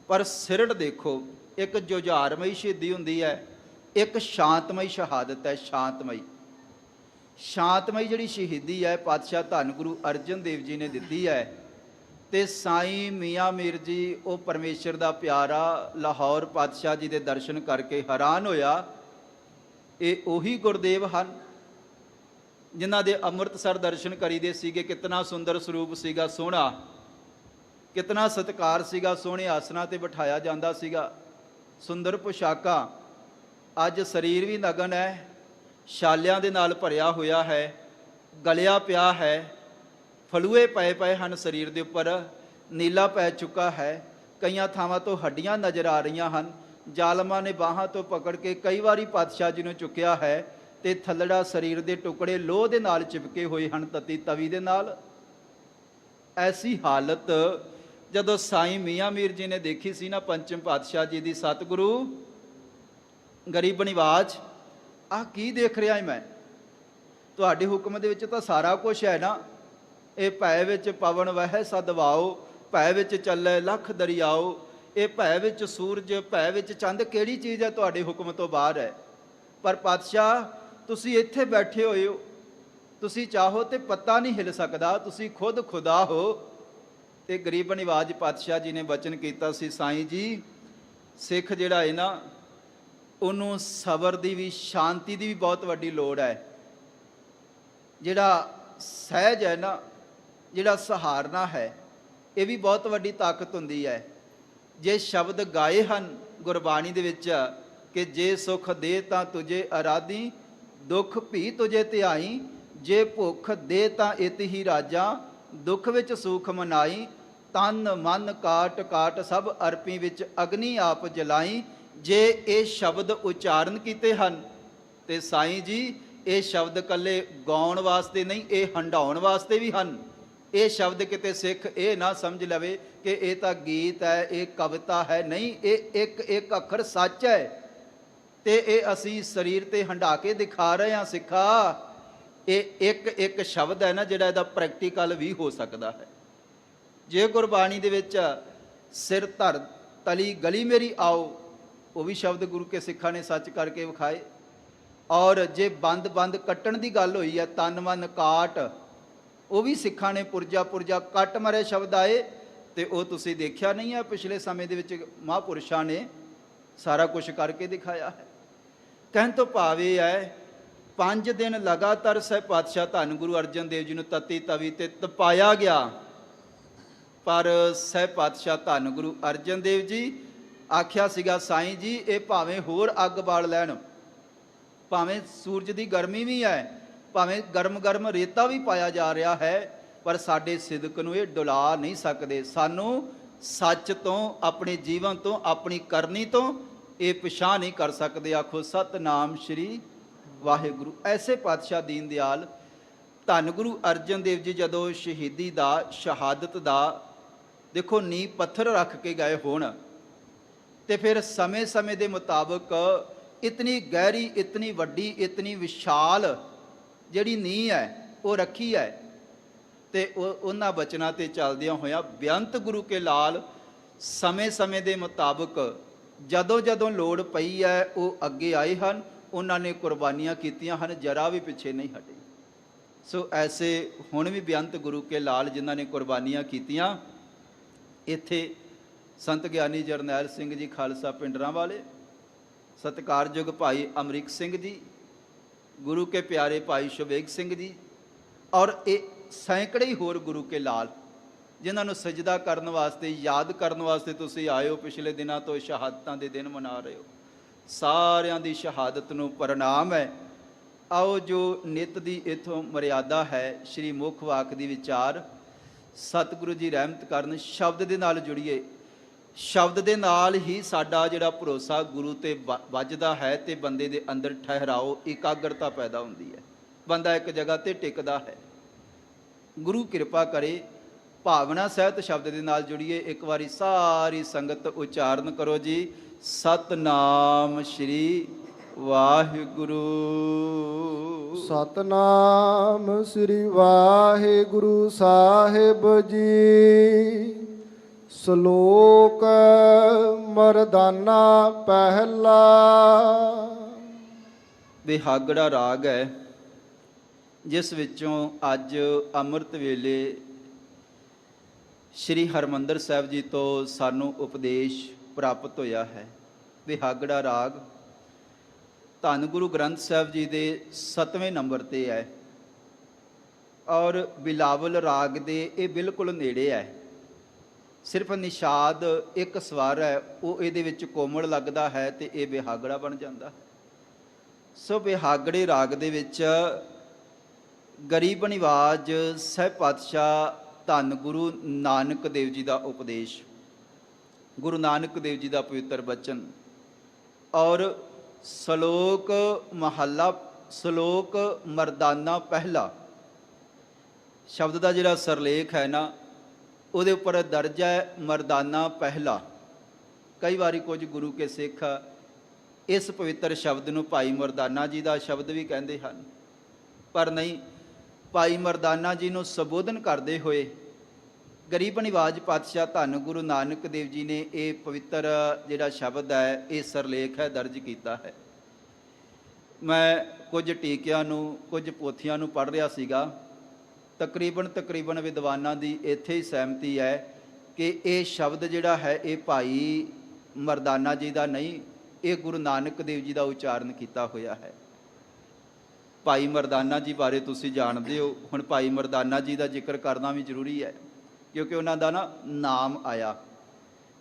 Speaker 3: ਪਰ ਸਿਰੜ ਦੇਖੋ, ਇੱਕ ਜੁਝਾਰਮਈ ਸ਼ਹੀਦੀ ਹੁੰਦੀ ਹੈ, ਇੱਕ ਸ਼ਾਂਤਮਈ ਸ਼ਹਾਦਤ ਹੈ। ਸ਼ਾਂਤਮਈ ਜਿਹੜੀ ਸ਼ਹੀਦੀ ਹੈ ਪਾਤਸ਼ਾਹ ਧੰਨ ਗੁਰੂ ਅਰਜਨ ਦੇਵ ਜੀ ਨੇ ਦਿੱਤੀ ਹੈ। ਤੇ ਸਾਈਂ ਮੀਆਂ ਮੀਰ ਜੀ, ਉਹ ਪਰਮੇਸ਼ਰ ਦਾ ਪਿਆਰਾ, ਲਾਹੌਰ ਪਾਤਸ਼ਾਹ ਜੀ ਦੇ ਦਰਸ਼ਨ ਕਰਕੇ ਹੈਰਾਨ ਹੋਇਆ। ਇਹ ਉਹੀ ਗੁਰਦੇਵ ਹਨ ਜਿਨ੍ਹਾਂ ਦੇ ਅੰਮ੍ਰਿਤਸਰ ਦਰਸ਼ਨ ਕਰੀਦੇ ਸੀਗੇ। ਕਿਤਨਾ ਸੁੰਦਰ ਸਰੂਪ ਸੀਗਾ, ਸੋਹਣਾ, ਕਿਤਨਾ ਸਤਿਕਾਰ ਸੀਗਾ, ਸੋਹਣੇ ਆਸਨਾਂ ਤੇ ਬਿਠਾਇਆ ਜਾਂਦਾ ਸੀਗਾ, ਸੁੰਦਰ ਪੁਸ਼ਾਕਾਂ। ਅੱਜ ਸਰੀਰ ਵੀ ਨਗਨ ਹੈ, ਛਾਲਿਆਂ ਦੇ ਨਾਲ ਭਰਿਆ ਹੋਇਆ ਹੈ, ਗਲਿਆ ਪਿਆ ਹੈ, ਫਲੂਏ ਪਏ ਹਨ ਸਰੀਰ ਦੇ ਉੱਪਰ, ਨੀਲਾ ਪੈ ਚੁੱਕਾ ਹੈ, ਕਈਆਂ ਥਾਵਾਂ ਤੋਂ ਹੱਡੀਆਂ ਨਜ਼ਰ ਆ ਰਹੀਆਂ ਹਨ। ਜ਼ਾਲਮਾਂ ਨੇ ਬਾਹਾਂ ਤੋਂ ਪਕੜ ਕੇ ਕਈ ਵਾਰੀ ਪਾਤਸ਼ਾਹ ਜੀ ਨੂੰ ਚੁੱਕਿਆ ਹੈ, ਤੇ ਥੱਲੜਾ ਸਰੀਰ ਦੇ ਟੁਕੜੇ ਲੋਹ ਦੇ ਨਾਲ ਚਿਪਕੇ ਹੋਏ ਹਨ, ਤਤੀ ਤਵੀ ਦੇ ਨਾਲ। ਐਸੀ ਹਾਲਤ ਜਦੋਂ ਸਾਈਂ ਮੀਆਂ ਮੀਰ ਜੀ ਨੇ ਦੇਖੀ ਸੀ ਨਾ, ਪੰਚਮ ਪਾਤਸ਼ਾਹ ਜੀ ਦੀ, ਸਤਿਗੁਰੂ ਗਰੀਬ ਨਿਵਾਜ, ਆਹ ਕੀ ਦੇਖ ਰਿਹਾ ਮੈਂ? ਤੁਹਾਡੇ ਹੁਕਮ ਦੇ ਵਿੱਚ ਤਾਂ ਸਾਰਾ ਕੁਝ ਹੈ ਨਾ। ਇਹ ਭੈ ਵਿੱਚ ਪਵਨ ਵਹਿ ਸਦਵਾਓ, ਭੈ ਵਿੱਚ ਚੱਲੇ ਲੱਖ ਦਰਿਆਓ। ਇਹ ਭੈ ਵਿੱਚ ਸੂਰਜ, ਭੈ ਵਿੱਚ ਚੰਦ ਕਿਹੜੀ ਚੀਜ਼ ਹੈ ਤੁਹਾਡੇ ਹੁਕਮ ਤੋਂ ਬਾਹਰ ਹੈ? ਪਰ ਪਾਤਸ਼ਾਹ ਤੁਸੀਂ ਇੱਥੇ ਬੈਠੇ ਹੋਏ ਹੋ, ਤੁਸੀਂ ਚਾਹੋ ਤੇ ਪੱਤਾ ਨਹੀਂ ਹਿਲ ਸਕਦਾ, ਤੁਸੀਂ ਖੁਦ ਖੁਦਾ ਹੋ। ਤੇ ਗਰੀਬ ਨਿਵਾਜ ਪਾਤਸ਼ਾਹ ਜੀ ਨੇ ਵਚਨ ਕੀਤਾ ਸੀ, ਸਾਈਂ ਜੀ, ਸਿੱਖ ਜਿਹੜਾ ਹੈ ਨਾ, ਉਹਨੂੰ ਸਬਰ ਦੀ ਵੀ, ਸ਼ਾਂਤੀ ਦੀ ਵੀ ਬਹੁਤ ਵੱਡੀ ਲੋੜ ਹੈ। ਜਿਹੜਾ ਸਹਿਜ ਹੈ ਨਾ, ਜਿਹੜਾ ਸਹਾਰਨਾ ਹੈ, ਇਹ ਵੀ ਬਹੁਤ ਵੱਡੀ ਤਾਕਤ ਹੁੰਦੀ ਹੈ। ਜੇ ਸ਼ਬਦ ਗਾਏ ਹਨ ਗੁਰਬਾਣੀ ਦੇ ਵਿੱਚ ਕਿ ਜੇ ਸੁਖ ਦੇ ਤਾਂ ਤੁਝੇ ਅਰਾਧੀ, ਦੁੱਖ ਭੀ ਤੁਝੇ ਧਿਆਈ, ਜੇ ਭੁੱਖ ਦੇ ਤਾਂ ਇਤ ਹੀ ਰਾਜਾ, ਦੁੱਖ ਵਿੱਚ ਸੁਖ ਮਨਾਈ, ਤਨ ਮਨ ਕਾਟ ਕਾਟ ਸਭ ਅਰਪੀ ਵਿੱਚ ਅਗਨੀ ਆਪ ਜਲਾਈ। ਜੇ ਇਹ ਸ਼ਬਦ ਉਚਾਰਨ ਕੀਤੇ ਹਨ ਤੇ ਸਾਈਂ ਜੀ, ਇਹ ਸ਼ਬਦ ਕੱਲੇ ਗਾਉਣ ਵਾਸਤੇ ਨਹੀਂ, ਇਹ ਹੰਡਾਉਣ ਵਾਸਤੇ ਵੀ ਹਨ। ਇਹ ਸ਼ਬਦ ਕਿਤੇ ਸਿੱਖ ਇਹ ਨਾ ਸਮਝ ਲਵੇ ਕਿ ਇਹ ਤਾਂ ਗੀਤ ਹੈ, ਇਹ ਕਵਿਤਾ ਹੈ, ਨਹੀਂ, ਇਹ ਇੱਕ ਇੱਕ ਅੱਖਰ ਸੱਚ ਹੈ। ਤੇ ਇਹ ਅਸੀਂ ਸਰੀਰ ਤੇ ਹੰਡਾ ਕੇ ਦਿਖਾ ਰਹੇ ਹਾਂ ਸਿੱਖਾ। ਇਹ ਇੱਕ ਇੱਕ ਸ਼ਬਦ ਹੈ ਨਾ, ਜਿਹੜਾ ਇਹਦਾ ਪ੍ਰੈਕਟੀਕਲ ਵੀ ਹੋ ਸਕਦਾ ਹੈ। ਜੇ ਗੁਰਬਾਣੀ ਦੇ ਵਿੱਚ ਸਿਰ ਧਰ ਤਲੀ ਗਲੀ ਮੇਰੀ ਆਓ, ਉਹ ਵੀ ਸ਼ਬਦ ਗੁਰੂ ਕੇ ਸਿੱਖਾਂ ਨੇ ਸੱਚ ਕਰਕੇ ਵਿਖਾਏ। ਔਰ ਜੇ ਬੰਦ ਬੰਦ ਕੱਟਣ ਦੀ ਗੱਲ ਹੋਈ ਹੈ, ਤਨ ਮਨ ਕਾਟ, ਉਹ ਵੀ ਸਿੱਖਾਂ ਨੇ ਪੁਰਜਾ ਪੁਰਜਾ ਕੱਟ ਮਰੇ ਸ਼ਬਦ ਆਏ। ਤੇ ਉਹ ਤੁਸੀਂ ਦੇਖਿਆ ਨਹੀਂ ਹੈ, ਪਿਛਲੇ ਸਮੇਂ ਦੇ ਵਿੱਚ ਮਹਾਂਪੁਰਸ਼ਾਂ ਨੇ ਸਾਰਾ ਕੁਝ ਕਰਕੇ ਦਿਖਾਇਆ ਹੈ। ਕਹਿਣ ਤੋਂ ਭਾਵ ਇਹ ਹੈ, 5 ਦਿਨ ਲਗਾਤਾਰ ਸਾਹਿਬ ਪਾਤਸ਼ਾਹ ਧੰਨ ਗੁਰੂ ਅਰਜਨ ਦੇਵ ਜੀ ਨੂੰ ਤਤੀ ਤਵੀ ਤੇ ਤਪਾਇਆ ਗਿਆ। ਪਰ ਸਾਹਿਬ ਪਾਤਸ਼ਾਹ ਧੰਨ ਗੁਰੂ ਅਰਜਨ ਦੇਵ ਜੀ ਆਖਿਆ ਸੀਗਾ, ਸਾਈਂ ਜੀ, ਇਹ ਭਾਵੇਂ ਹੋਰ ਅੱਗ ਬਾਲ ਲੈਣ, ਭਾਵੇਂ ਸੂਰਜ ਦੀ ਗਰਮੀ ਵੀ ਹੈ, ਭਾਵੇਂ ਗਰਮ ਗਰਮ ਰੇਤਾ ਵੀ ਪਾਇਆ ਜਾ ਰਿਹਾ ਹੈ, ਪਰ ਸਾਡੇ ਸਿਦਕ ਨੂੰ ਇਹ ਡੁਲਾ ਨਹੀਂ ਸਕਦੇ। ਸਾਨੂੰ ਸੱਚ ਤੋਂ, ਆਪਣੇ ਜੀਵਨ ਤੋਂ, ਆਪਣੀ ਕਰਨੀ ਤੋਂ ਇਹ ਪਿਛਾਂਹ ਨਹੀਂ ਕਰ ਸਕਦੇ। ਆਖੋ ਸਤਨਾਮ ਸ਼੍ਰੀ ਵਾਹਿਗੁਰੂ। ਐਸੇ ਪਾਤਸ਼ਾਹ ਦੀਨ ਦਿਆਲ ਧੰਨ ਗੁਰੂ ਅਰਜਨ ਦੇਵ ਜੀ ਜਦੋਂ ਸ਼ਹੀਦੀ ਦਾ, ਸ਼ਹਾਦਤ ਦਾ ਦੇਖੋ ਨੀਂਹ ਪੱਥਰ ਰੱਖ ਕੇ ਗਏ ਹੋਣ, ਤੇ ਫਿਰ ਸਮੇਂ-ਸਮੇਂ ਦੇ ਮੁਤਾਬਕ ਇਤਨੀ ਗਹਿਰੀ, ਇਤਨੀ ਵੱਡੀ, ਇਤਨੀ ਵਿਸ਼ਾਲ ਜਿਹੜੀ ਨੀਂਹ ਹੈ ਉਹ ਰੱਖੀ ਹੈ। ਤੇ ਉਹਨਾਂ ਬਚਨਾਂ ਤੇ ਚੱਲਦਿਆਂ ਹੋਇਆਂ ਬੇਅੰਤ ਗੁਰੂ ਕੇ ਲਾਲ ਸਮੇਂ-ਸਮੇਂ ਦੇ ਮੁਤਾਬਕ ਜਦੋਂ ਜਦੋਂ ਲੋੜ ਪਈ ਹੈ ਉਹ ਅੱਗੇ ਆਏ ਹਨ, ਉਹਨਾਂ ਨੇ ਕੁਰਬਾਨੀਆਂ ਕੀਤੀਆਂ ਹਨ, ਜਰਾ ਵੀ ਪਿੱਛੇ ਨਹੀਂ ਹਟੇ। ਸੋ ਐਸੇ ਹੁਣ ਵੀ ਬੇਅੰਤ ਗੁਰੂ ਕੇ ਲਾਲ ਜਿਨ੍ਹਾਂ ਨੇ ਕੁਰਬਾਨੀਆਂ ਕੀਤੀਆਂ। ਇੱਥੇ ਸੰਤ ਗਿਆਨੀ ਜਰਨੈਲ ਸਿੰਘ ਜੀ ਖਾਲਸਾ ਪਿੰਡਰਾਂ ਵਾਲੇ, ਸਤਿਕਾਰਯੋਗ ਭਾਈ ਅਮਰੀਕ ਸਿੰਘ ਜੀ, ਗੁਰੂ ਕੇ ਪਿਆਰੇ ਭਾਈ ਸ਼ਵੇਗ ਸਿੰਘ ਜੀ, ਔਰ ਇਹ ਸੈਂਕੜੇ ਹੀ ਹੋਰ ਗੁਰੂ ਕੇ ਲਾਲ ਜਿਨ੍ਹਾਂ ਨੂੰ ਸਜਦਾ ਕਰਨ ਵਾਸਤੇ, ਯਾਦ ਕਰਨ ਵਾਸਤੇ ਤੁਸੀਂ ਆਏ ਹੋ। ਪਿਛਲੇ ਦਿਨਾਂ ਤੋਂ ਸ਼ਹਾਦਤਾਂ ਦੇ ਦਿਨ ਮਨਾ ਰਹੇ ਹੋ। ਸਾਰਿਆਂ ਦੀ ਸ਼ਹਾਦਤ ਨੂੰ ਪ੍ਰਣਾਮ ਹੈ। ਆਓ ਜੋ ਨਿਤ ਦੀ ਇਥੋਂ ਮਰਿਆਦਾ ਹੈ, ਸ਼੍ਰੀ ਮੁੱਖ ਵਾਕ ਦੀ ਵਿਚਾਰ, ਸਤਿਗੁਰੂ ਜੀ ਰਹਿਮਤ ਕਰਨ, ਸ਼ਬਦ ਦੇ ਨਾਲ ਜੁੜੀਏ। ਸ਼ਬਦ ਦੇ ਨਾਲ ਹੀ ਸਾਡਾ ਜਿਹੜਾ ਭਰੋਸਾ ਗੁਰੂ ਤੇ ਵੱਜਦਾ ਹੈ ਤੇ ਬੰਦੇ ਦੇ ਅੰਦਰ ਠਹਿਰਾਓ, ਇਕਾਗਰਤਾ ਪੈਦਾ ਹੁੰਦੀ ਹੈ, ਬੰਦਾ ਇੱਕ ਜਗ੍ਹਾ ਤੇ ਟਿਕਦਾ ਹੈ। ਗੁਰੂ ਕਿਰਪਾ ਕਰੇ ਭਾਵਨਾ ਸਹਿਤ ਸ਼ਬਦ ਦੇ ਨਾਲ ਜੁੜੀਏ। ਇੱਕ ਵਾਰੀ ਸਾਰੀ ਸੰਗਤ ਉਚਾਰਨ ਕਰੋ ਜੀ, ਸਤਨਾਮ ਸ਼੍ਰੀ ਵਾਹਿਗੁਰੂ।
Speaker 2: ਸਤਨਾਮ ਸ੍ਰੀ ਵਾਹਿਗੁਰੂ ਸਾਹਿਬ ਜੀ। ਸ਼ਲੋਕ ਮਰਦਾਨਾ ਪਹਿਲਾ।
Speaker 3: ਬਿਹਾਗੜਾ ਰਾਗ ਹੈ, ਜਿਸ ਵਿੱਚੋਂ ਅੱਜ ਅੰਮ੍ਰਿਤ ਵੇਲੇ ਸ਼੍ਰੀ ਹਰਿਮੰਦਰ ਸਾਹਿਬ ਜੀ ਤੋਂ ਸਾਨੂੰ ਉਪਦੇਸ਼ ਪ੍ਰਾਪਤ ਹੋਇਆ ਹੈ। ਬਿਹਾਗੜਾ ਰਾਗ ਧੰਨ ਗੁਰੂ ਗ੍ਰੰਥ ਸਾਹਿਬ ਜੀ ਦੇ 7ਵੇਂ ਨੰਬਰ ਤੇ ਹੈ ਔਰ ਬਿਲਾਵਲ ਰਾਗ ਦੇ ਇਹ ਬਿਲਕੁਲ ਨੇੜੇ ਹੈ। ਸਿਰਫ ਨਿਸ਼ਾਦ ਇੱਕ ਸਵਰ ਹੈ, ਉਹ ਇਹਦੇ ਵਿੱਚ ਕੋਮਲ ਲੱਗਦਾ ਹੈ ਤੇ ਇਹ ਬਿਹਾਗੜਾ ਬਣ ਜਾਂਦਾ ਹੈ। ਸੋ ਬਿਹਾਗੜੇ ਰਾਗ ਦੇ ਵਿੱਚ ਗਰੀਬ ਨਿਵਾਜ ਸਾਹਿਬ ਪਾਤਸ਼ਾਹ ਧੰਨ ਗੁਰੂ ਨਾਨਕ ਦੇਵ ਜੀ ਦਾ ਉਪਦੇਸ਼, ਗੁਰੂ ਨਾਨਕ ਦੇਵ ਜੀ ਦਾ ਪਵਿੱਤਰ ਬਚਨ ਔਰ ਸ਼ਲੋਕ ਮਹੱਲਾ, ਸ਼ਲੋਕ ਮਰਦਾਨਾ ਪਹਿਲਾ ਸ਼ਬਦ ਦਾ ਜਿਹੜਾ ਸਰਲੇਖ ਹੈ ਨਾ, ਉਹਦੇ ਉੱਪਰ ਦਰਜ ਹੈ ਮਰਦਾਨਾ ਪਹਿਲਾ। ਕਈ ਵਾਰੀ ਕੁਝ ਗੁਰੂ ਕੇ ਸਿੱਖ ਇਸ ਪਵਿੱਤਰ ਸ਼ਬਦ ਨੂੰ ਭਾਈ ਮਰਦਾਨਾ ਜੀ ਦਾ ਸ਼ਬਦ ਵੀ ਕਹਿੰਦੇ ਹਨ, ਪਰ ਨਹੀਂ, ਭਾਈ ਮਰਦਾਨਾ ਜੀ ਨੂੰ ਸੰਬੋਧਨ ਕਰਦੇ ਹੋਏ ਗਰੀਬ ਨਿਵਾਜ ਪਾਤਸ਼ਾਹ ਧੰਨ ਗੁਰੂ ਨਾਨਕ ਦੇਵ ਜੀ ਨੇ ਇਹ ਪਵਿੱਤਰ ਜਿਹੜਾ ਸ਼ਬਦ ਹੈ, ਇਹ ਸਰਲੇਖ ਹੈ, ਦਰਜ ਕੀਤਾ ਹੈ। ਮੈਂ ਕੁਝ ਟੀਕਿਆਂ ਨੂੰ, ਕੁਝ ਪੋਥੀਆਂ ਨੂੰ ਪੜ੍ਹ ਰਿਹਾ ਸੀਗਾ। ਤਕਰੀਬਨ ਵਿਦਵਾਨਾਂ ਦੀ ਇੱਥੇ ਹੀ ਸਹਿਮਤੀ ਹੈ ਕਿ ਇਹ ਸ਼ਬਦ ਜਿਹੜਾ ਹੈ ਇਹ ਭਾਈ ਮਰਦਾਨਾ ਜੀ ਦਾ ਨਹੀਂ, ਇਹ ਗੁਰੂ ਨਾਨਕ ਦੇਵ ਜੀ ਦਾ ਉਚਾਰਨ ਕੀਤਾ ਹੋਇਆ ਹੈ। ਭਾਈ ਮਰਦਾਨਾ ਜੀ ਬਾਰੇ ਤੁਸੀਂ ਜਾਣਦੇ ਹੋ। ਹੁਣ ਭਾਈ ਮਰਦਾਨਾ ਜੀ ਦਾ ਜ਼ਿਕਰ ਕਰਨਾ ਵੀ ਜ਼ਰੂਰੀ ਹੈ, ਕਿਉਂਕਿ ਉਹਨਾਂ ਦਾ ਨਾ ਨਾਮ ਆਇਆ।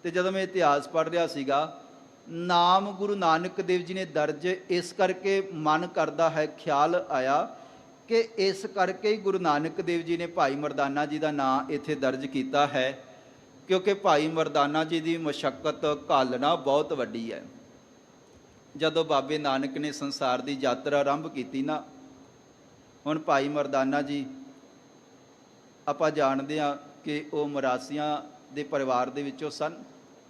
Speaker 3: ਤੇ ਜਦੋਂ ਮੈਂ ਇਤਿਹਾਸ ਪੜ੍ਹ ਰਿਹਾ ਸੀਗਾ, ਨਾਮ ਗੁਰੂ ਨਾਨਕ ਦੇਵ ਜੀ ਨੇ ਦਰਜ ਇਸ ਕਰਕੇ ਮਨ ਕਰਦਾ ਹੈ, ਖਿਆਲ ਆਇਆ ਕਿ ਇਸ ਕਰਕੇ ਹੀ ਗੁਰੂ ਨਾਨਕ ਦੇਵ ਜੀ ਨੇ ਭਾਈ ਮਰਦਾਨਾ ਜੀ ਦਾ ਨਾਂ ਇੱਥੇ ਦਰਜ ਕੀਤਾ ਹੈ, ਕਿਉਂਕਿ ਭਾਈ ਮਰਦਾਨਾ ਜੀ ਦੀ ਮਸ਼ੱਕਤ ਘਾਲਣਾ ਬਹੁਤ ਵੱਡੀ ਹੈ। ਜਦੋਂ ਬਾਬੇ ਨਾਨਕ ਨੇ ਸੰਸਾਰ ਦੀ ਯਾਤਰਾ ਆਰੰਭ ਕੀਤੀ ਨਾ, ਹੁਣ ਭਾਈ ਮਰਦਾਨਾ ਜੀ ਆਪਾਂ ਜਾਣਦੇ ਹਾਂ ਕਿ ਉਹ ਮਰਾਸੀਆਂ ਦੇ ਪਰਿਵਾਰ ਦੇ ਵਿੱਚੋਂ ਸਨ।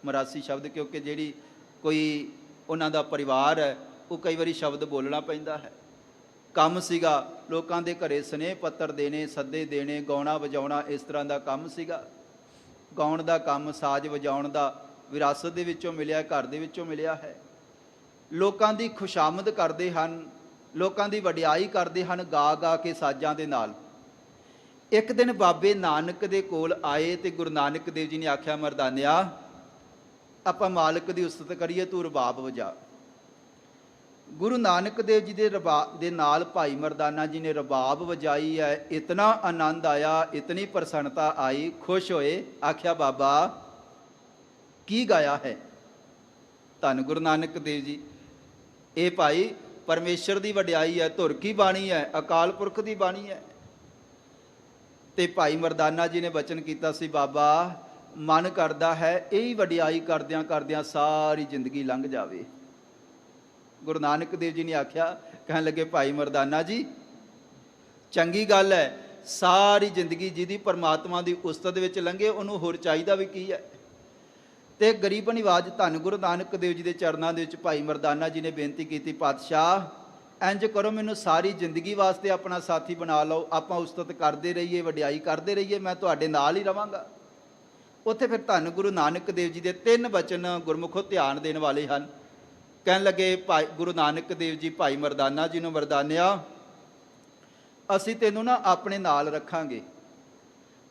Speaker 3: ਮਰਾਸੀ ਸ਼ਬਦ ਕਿਉਂਕਿ ਜਿਹੜੀ ਕੋਈ ਉਹਨਾਂ ਦਾ ਪਰਿਵਾਰ ਹੈ, ਉਹ ਕਈ ਵਾਰੀ ਸ਼ਬਦ ਬੋਲਣਾ ਪੈਂਦਾ ਹੈ। ਕੰਮ ਸੀਗਾ, ਲੋਕਾਂ ਦੇ ਘਰੇ ਸਨੇਹ ਪੱਤਰ ਦੇਣੇ, ਸੱਦੇ ਦੇਣੇ, ਗਾਉਣਾ ਵਜਾਉਣਾ, ਇਸ ਤਰ੍ਹਾਂ ਦਾ ਕੰਮ ਸੀਗਾ। ਗਾਉਣ ਦਾ ਕੰਮ, ਸਾਜ਼ ਵਜਾਉਣ ਦਾ ਵਿਰਾਸਤ ਦੇ ਵਿੱਚੋਂ ਮਿਲਿਆ, ਘਰ ਦੇ ਵਿੱਚੋਂ ਮਿਲਿਆ ਹੈ। ਲੋਕਾਂ ਦੀ ਖੁਸ਼ਾਮਦ ਕਰਦੇ ਹਨ, ਲੋਕਾਂ ਦੀ ਵਡਿਆਈ ਕਰਦੇ ਹਨ ਗਾ ਗਾ ਕੇ ਸਾਜ਼ਾਂ ਦੇ ਨਾਲ। ਇੱਕ ਦਿਨ ਬਾਬੇ ਨਾਨਕ ਦੇ ਕੋਲ ਆਏ ਤੇ ਗੁਰੂ ਨਾਨਕ ਦੇਵ ਜੀ ਨੇ ਆਖਿਆ, ਮਰਦਾਨਿਆ ਆਪਾਂ ਮਾਲਕ ਦੀ ਉਸਤਤ ਕਰੀਏ, ਤੂੰ ਰਬਾਬ ਵਜਾ। ਗੁਰੂ ਨਾਨਕ ਦੇਵ ਜੀ ਦੇ ਨਾਲ ਭਾਈ ਮਰਦਾਨਾ ਜੀ ਨੇ ਰਬਾਬ ਵਜਾਈ ਹੈ। ਇਤਨਾ ਆਨੰਦ ਆਇਆ, ਇਤਨੀ ਪ੍ਰਸੰਨਤਾ ਆਈ, ਖੁਸ਼ ਹੋਏ। ਆਖਿਆ, ਬਾਬਾ ਕੀ ਗਾਇਆ ਹੈ? ਧੰਨ ਗੁਰੂ ਨਾਨਕ ਦੇਵ ਜੀ, ਇਹ ਭਾਈ ਪਰਮੇਸ਼ਰ ਦੀ ਵਡਿਆਈ ਹੈ, ਧੁਰ ਕੀ ਬਾਣੀ ਹੈ, ਅਕਾਲ ਪੁਰਖ ਦੀ ਬਾਣੀ ਹੈ। ਤੇ ਭਾਈ ਮਰਦਾਨਾ ਜੀ ਨੇ ਬਚਨ ਕੀਤਾ ਸੀ, ਬਾਬਾ ਮਨ ਕਰਦਾ ਹੈ ਇਹੀ ਵਡਿਆਈ ਕਰਦਿਆਂ ਕਰਦਿਆਂ ਸਾਰੀ ਜ਼ਿੰਦਗੀ ਲੰਘ ਜਾਵੇ। ਗੁਰੂ ਨਾਨਕ ਦੇਵ ਜੀ ਨੇ ਆਖਿਆ, ਕਹਿਣ ਲੱਗੇ, ਭਾਈ ਮਰਦਾਨਾ ਜੀ ਚੰਗੀ ਗੱਲ ਹੈ, ਸਾਰੀ ਜ਼ਿੰਦਗੀ ਜਿਹਦੀ ਪਰਮਾਤਮਾ ਦੀ ਉਸਤਤ ਵਿੱਚ ਲੰਘੇ, ਉਹਨੂੰ ਹੋਰ ਚਾਹੀਦਾ ਵੀ ਕੀ ਹੈ। ਤੇ ਗਰੀਬ ਨਿਵਾਜ ਧੰਨ ਗੁਰੂ ਨਾਨਕ ਦੇਵ ਜੀ ਦੇ ਚਰਨਾਂ ਦੇ ਵਿੱਚ ਭਾਈ ਮਰਦਾਨਾ ਜੀ ਨੇ ਬੇਨਤੀ ਕੀਤੀ, ਪਾਤਸ਼ਾਹ ਇੰਜ ਕਰੋ, ਮੈਨੂੰ ਸਾਰੀ ਜ਼ਿੰਦਗੀ ਵਾਸਤੇ ਆਪਣਾ ਸਾਥੀ ਬਣਾ ਲਓ, ਆਪਾਂ ਉਸਤਤ ਕਰਦੇ ਰਹੀਏ, ਵਡਿਆਈ ਕਰਦੇ ਰਹੀਏ, ਮੈਂ ਤੁਹਾਡੇ ਨਾਲ ਹੀ ਰਵਾਂਗਾ। ਉੱਥੇ ਫਿਰ ਧੰਨ ਗੁਰੂ ਨਾਨਕ ਦੇਵ ਜੀ ਦੇ 3 ਬਚਨ ਗੁਰਮੁਖੋਂ ਧਿਆਨ ਦੇਣ ਵਾਲੇ ਹਨ। ਕਹਿਣ ਲੱਗੇ ਭਾਈ ਗੁਰੂ ਨਾਨਕ ਦੇਵ ਜੀ ਭਾਈ ਮਰਦਾਨਾ ਜੀ ਨੂੰ, ਮਰਦਾਨਿਆ ਅਸੀਂ ਤੈਨੂੰ ਨਾ ਆਪਣੇ ਨਾਲ ਰੱਖਾਂਗੇ,